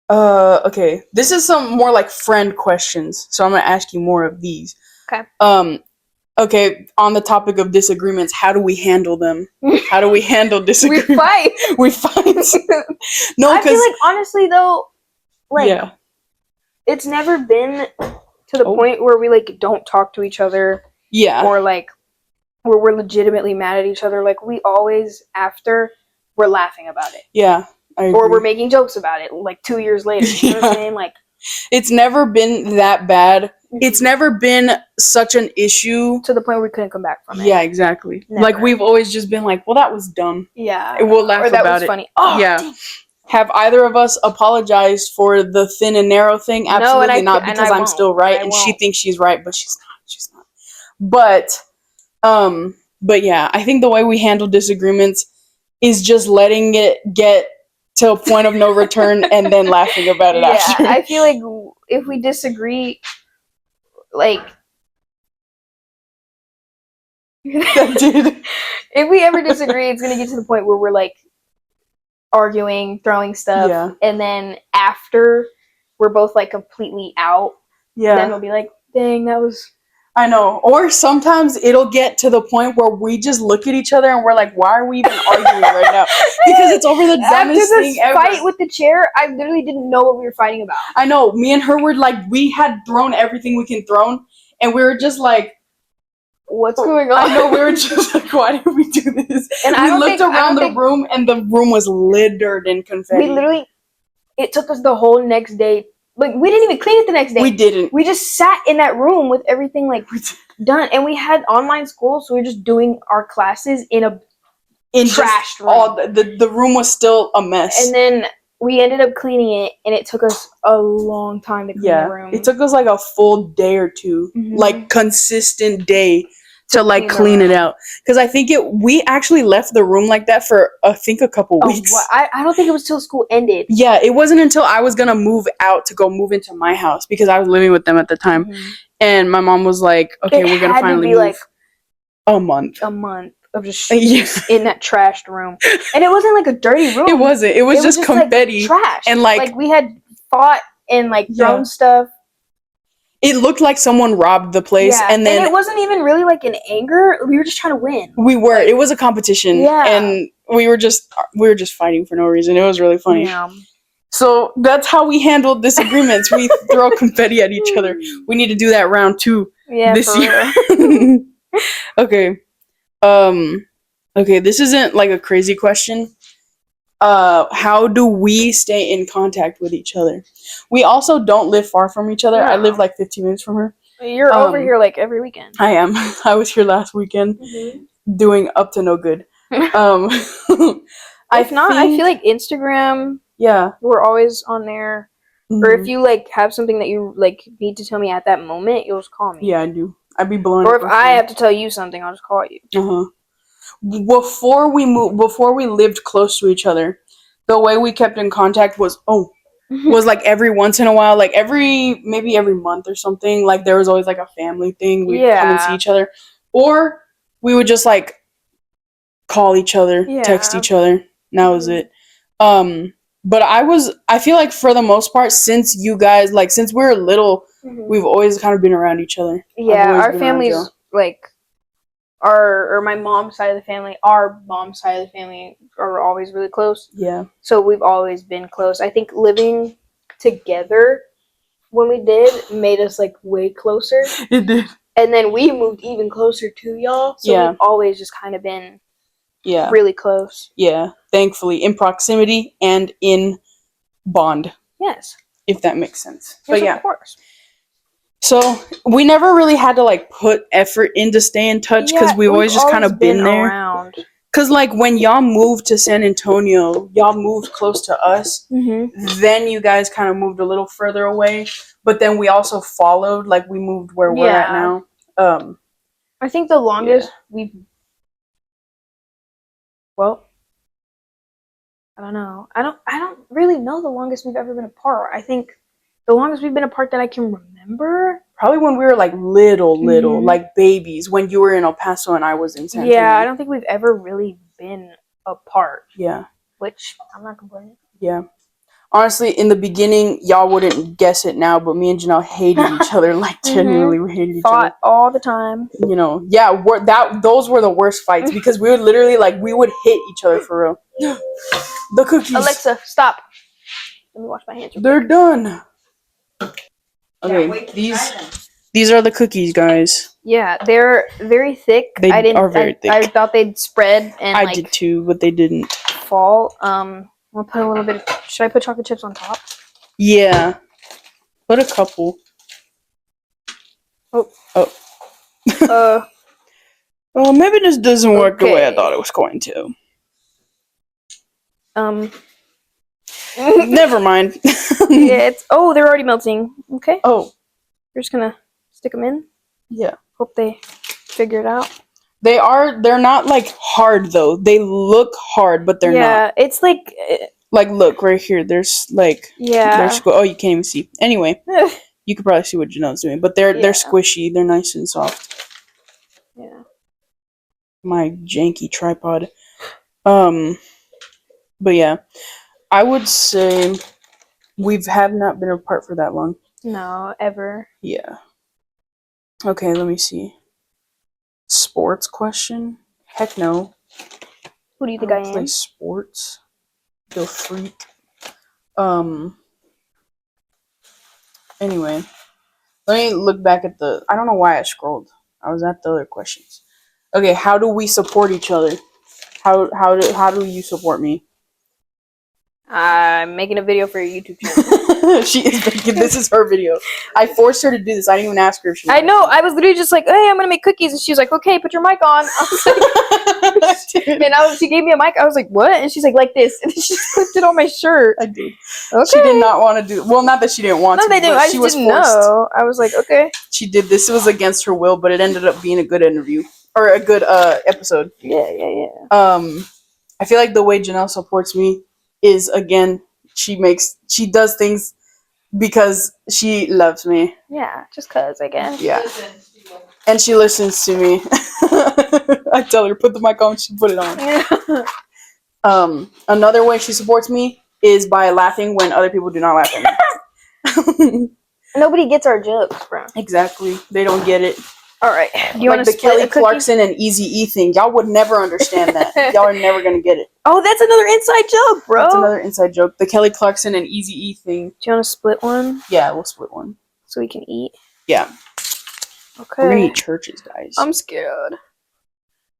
Okay. This is some more like friend questions, so I'm gonna ask you more of these. Okay. Okay. On the topic of disagreements, how do we handle them? How do we handle disagreements? We fight. We fight. No, I feel because like honestly though, yeah, it's never been to the point where we don't talk to each other. Yeah. Or where we're legitimately mad at each other. Like we always we're laughing about it. Yeah. Or we're making jokes about it 2 years later. You know what I'm saying? Like it's never been that bad. It's never been such an issue to the point where we couldn't come back from it. Yeah, exactly. Never. Like we've always just been like, well, that was dumb. Yeah. And we'll laugh or that about was it. funny. Oh, yeah. dang. Have either of us apologized for the thin and narrow thing? Absolutely not, because I'm still right and she thinks she's right, but she's not. She's not. But yeah, I think the way we handle disagreements is just letting it get to a point of no return and then laughing about it after. I feel like if we disagree, if we ever disagree, it's gonna get to the point where we're arguing, throwing stuff, and then after we're both completely out, then we'll be like, dang, that was... I know. Or sometimes it'll get to the point where we just look at each other and we're like, why are we even arguing right now? Because it's over the dumbest thing ever. After this fight with the chair, I literally didn't know what we were fighting about. I know. Me and her were we had thrown everything we can throw, and we were just like, what's going on? I know. We were just like, why did we do this? And we looked around the room, and the room was littered in confetti. We literally, it took us the whole next day. We didn't even clean it the next day. We didn't. We just sat in that room with everything done, and we had online school, so we were just doing our classes in trashed room. The room was still a mess. And then we ended up cleaning it, and it took us a long time to clean the room. It took us a full day or two, consistent day to clean it out. Because I think we actually left the room like that for I think a couple weeks. I don't think it was till school ended. Yeah, it wasn't until I was gonna move out to go move into my house because I was living with them at the time, and my mom was like, "Okay, we're gonna finally move." A month of just in that trashed room, and it wasn't a dirty room. It wasn't. It was just confetti, trash, and we had fought and thrown stuff. It looked like someone robbed the place, and then it wasn't even really an anger. We were just trying to win. We were. It was a competition, and we were just fighting for no reason. It was really funny. Yeah. So that's how we handled disagreements. We throw confetti at each other. We need to do that round 2 this year. Okay. Okay. This isn't a crazy question. How do we stay in contact with each other? We also don't live far from each other. No. I live 15 minutes from her. You're over here every weekend. I am. I was here last weekend doing up to no good. If not, I feel like Instagram. Yeah. We're always on there. Mm-hmm. Or if you like have something that you like need to tell me at that moment, you'll just call me. Yeah, I do. I'd be blowing. Or if I have to tell you something, I'll just call you. Before we lived close to each other, the way we kept in contact was like every once in a while, like maybe every month or something. Like there was always like a family thing. We'd come and see each other, or we would just like call each other, text each other. And that was it. But I feel like for the most part, since you guys, like, since we were little, we've always kind of been around each other. Yeah, our families, like, or my mom's side of the family, our mom's side of the family are always really close. Yeah. So we've always been close. I think living together when we did made us, like, way closer. It did. And then we moved even closer to y'all. So we've always just kind of been really close. Yeah. Thankfully, in proximity and in bond. Yes. If that makes sense. Yes, but yeah. Of course. So we never really had to like put effort in to stay in touch because we've always just kind of been there. Around. Because like when y'all moved to San Antonio, y'all moved close to us. Then you guys kind of moved a little further away. But then we also followed, like we moved where we're at now. I think the longest we've... Well, I don't know. I don't really know the longest we've ever been apart. I think the longest we've been apart that I can remember, probably when we were like little, like babies. When you were in El Paso and I was in San Antonio. Yeah, I don't think we've ever really been apart. Yeah, which I'm not complaining. Yeah, honestly, in the beginning, y'all wouldn't guess it now, but me and Janelle hated each other. Like genuinely, we hated each other. Fought all the time. You know, yeah. Those were the worst fights because we would literally we would hit each other for real. The cookies. Alexa, stop. Let me wash my hands. They're done. Okay, these are the cookies, guys. Yeah, they're very thick. They are very thick. I thought they'd spread and I did too, but they didn't fall. We'll put a little bit. Should I put chocolate chips on top? Yeah, put a couple. Oh. Well, maybe this doesn't work the way I thought it was going to. Never mind. Yeah, they're already melting. Okay. Oh. You're just gonna stick them in? Yeah. Hope they figure it out. They're not like hard though. They look hard, but they're not. Yeah, it's like look right here. There's oh, you can't even see. Anyway, you could probably see what Janelle's doing, but they're squishy. They're nice and soft. Yeah. My janky tripod. But yeah, I would say we have not been apart for that long. No, ever. Yeah. Okay, let me see. Sports question? Heck no. Who do you think I am? Play sports. The freak. Anyway, let me look back at I don't know why I scrolled. I was at the other questions. Okay, how do we support each other? How do you support me? I'm making a video for your YouTube channel. She is making. This is her video. I forced her to do this. I didn't even ask her if she wanted. I know. I was literally just like, "Hey, I'm gonna make cookies," and she was like, "Okay, put your mic on." I was like, and she gave me a mic. I was like, "What?" And she's like this, and she just clipped it on my shirt. I did. Okay. She did not want to do. Well, not that she didn't want to. No, they didn't. I just didn't know. I was like, okay. She did this. It was against her will, but it ended up being a good interview or a good episode. Yeah. I feel like the way Janelle supports me is, again, she does things because she loves me. Yeah, just cause, I guess. Yeah. And she listens to me. I tell her, put the mic on, she put it on. Another way she supports me is by laughing when other people do not laugh at me. Nobody gets our jokes, bro. Exactly. They don't get it. All right. Do you want to the Kelly Clarkson and Eazy-E thing? Y'all would never understand that. Y'all are never gonna get it. Oh, that's another inside joke, bro. That's another inside joke. The Kelly Clarkson and Eazy-E thing. Do you want to split one? Yeah, we'll split one. So we can eat? Yeah. Okay. We're gonna eat churches, guys. I'm scared.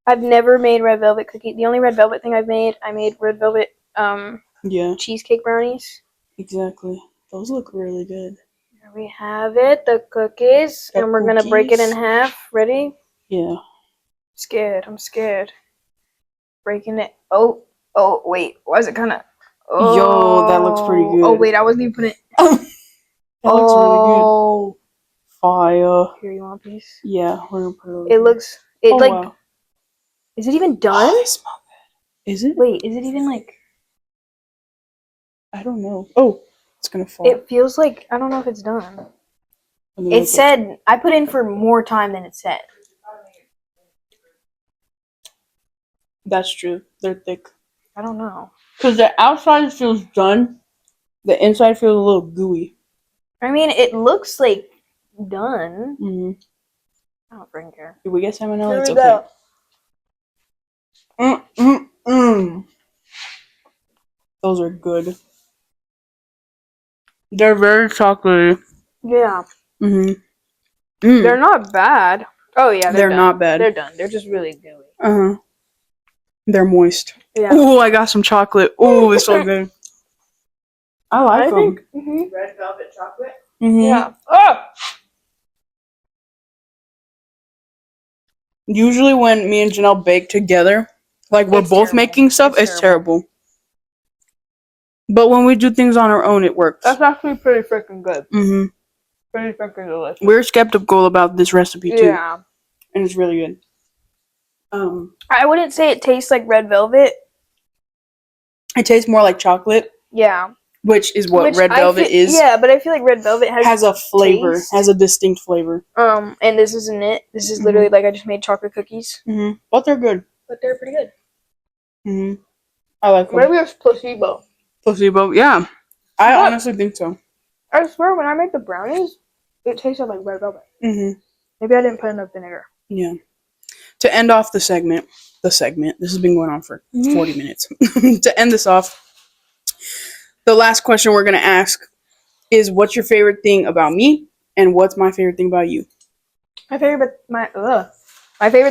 I've never made red velvet cookie. The only red velvet thing I made red velvet cheesecake brownies. Exactly. Those look really good. Here we have it, the cookies. And we're gonna break it in half. Ready? Yeah. I'm scared. breaking it. Oh, wait. Why is it kind of? Yo, that looks pretty good. Oh wait, I wasn't even putting it. That looks really good. Oh, Fire. here, you want a piece? Yeah, we're gonna put it over It here. looks. Oh, Like. wow. Is it even done? Oh, they smell good. Is it? Wait, is it even like? I don't know. Oh, it's gonna fall. It feels like I don't know if it's done. It said I put in for more time than it said. That's true. They're thick. I don't know. Because the outside feels done, the inside feels a little gooey. I mean, it looks like done. Mm-hmm. I don't freaking care. If we get salmonella, Here it's we okay. go. Those are good. They're very chocolatey. Yeah. Mm-hmm. They're not bad. Oh yeah, They're done. not bad. They're done. They're just really gooey. Uh-huh. They're moist. Yeah. Oh, I got some chocolate. Oh, it's so good. I like them. Red velvet chocolate. Mm-hmm. Yeah. Oh! Usually when me and Janelle bake together, like we're It's both terrible. making stuff, it's terrible. But when we do things on our own, it works. That's actually pretty freaking good. Mm-hmm. Pretty freaking delicious. We're skeptical about this recipe too. Yeah. And it's really good. I wouldn't say it tastes like red velvet. It tastes more like chocolate, Yeah. which is what Which red I velvet feel- is. Yeah, but I feel like red velvet Has a flavor, taste. has a distinct flavor. And this isn't it. This is literally like I just made chocolate cookies. Mm-hmm. But they're good. But they're pretty good. Mm-hmm. I like them. Maybe it's placebo. Placebo, yeah. I But- honestly think so. I swear when I made the brownies, it tasted like red velvet. Mm-hmm. Maybe I didn't put enough vinegar. Yeah. To end off the segment, this has been going on for 40 minutes. To end this off, the last question we're going to ask is, what's your favorite thing about me, and what's my favorite thing about you? My favorite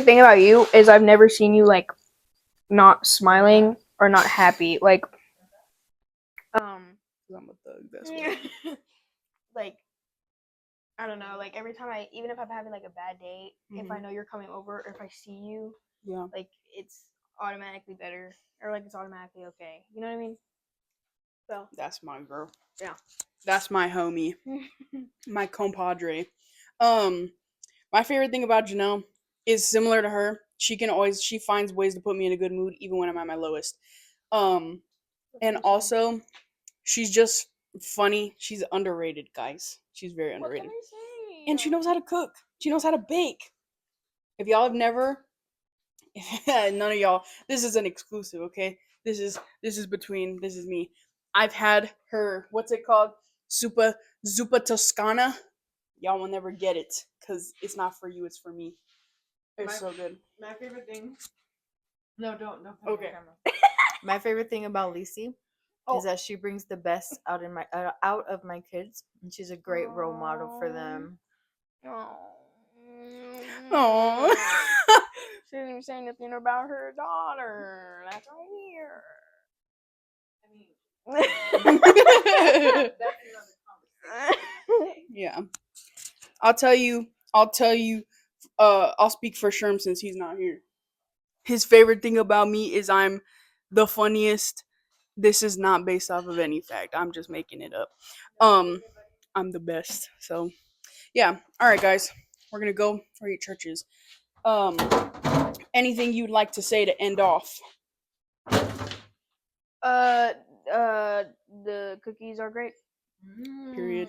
thing about you is I've never seen you like not smiling or not happy. Like, I'm a thug, that's why. like, I don't know. Like every time even if I'm having like a bad day, if I know you're coming over, or if I see you, Yeah. like it's automatically better, or like it's automatically okay. You know what I mean? So That's my girl. Yeah. That's my homie. My compadre. My favorite thing about Janelle is similar to her. She finds ways to put me in a good mood even when I'm at my lowest. And also, she's just funny. She's underrated, guys. She's very underrated. What can I say? And she knows how to cook. She knows how to bake. If y'all have never, none of y'all, this is an exclusive, okay? This is me. I've had her, what's it called? Zuppa Toscana. Y'all will never get it because it's not for you, it's for me. It's so good. My favorite thing. No, don't. Okay. My favorite thing about Lisi is that she brings the best out of my kids, and she's a great role model for them. Aww. She didn't even say anything about her daughter. That's weird. Yeah. I'll tell you, I'll speak for Sherm since he's not here. His favorite thing about me is I'm the funniest. This is not based off of any fact. I'm just making it up. I'm the best. So, yeah. All right, guys. We're going to go for your churches. Anything you'd like to say to end off? The cookies are great. Period.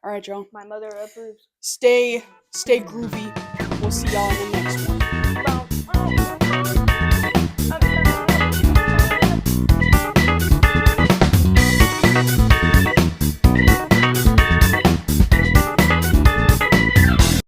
All right, y'all. My mother approves. Stay groovy. We'll see y'all in the next one.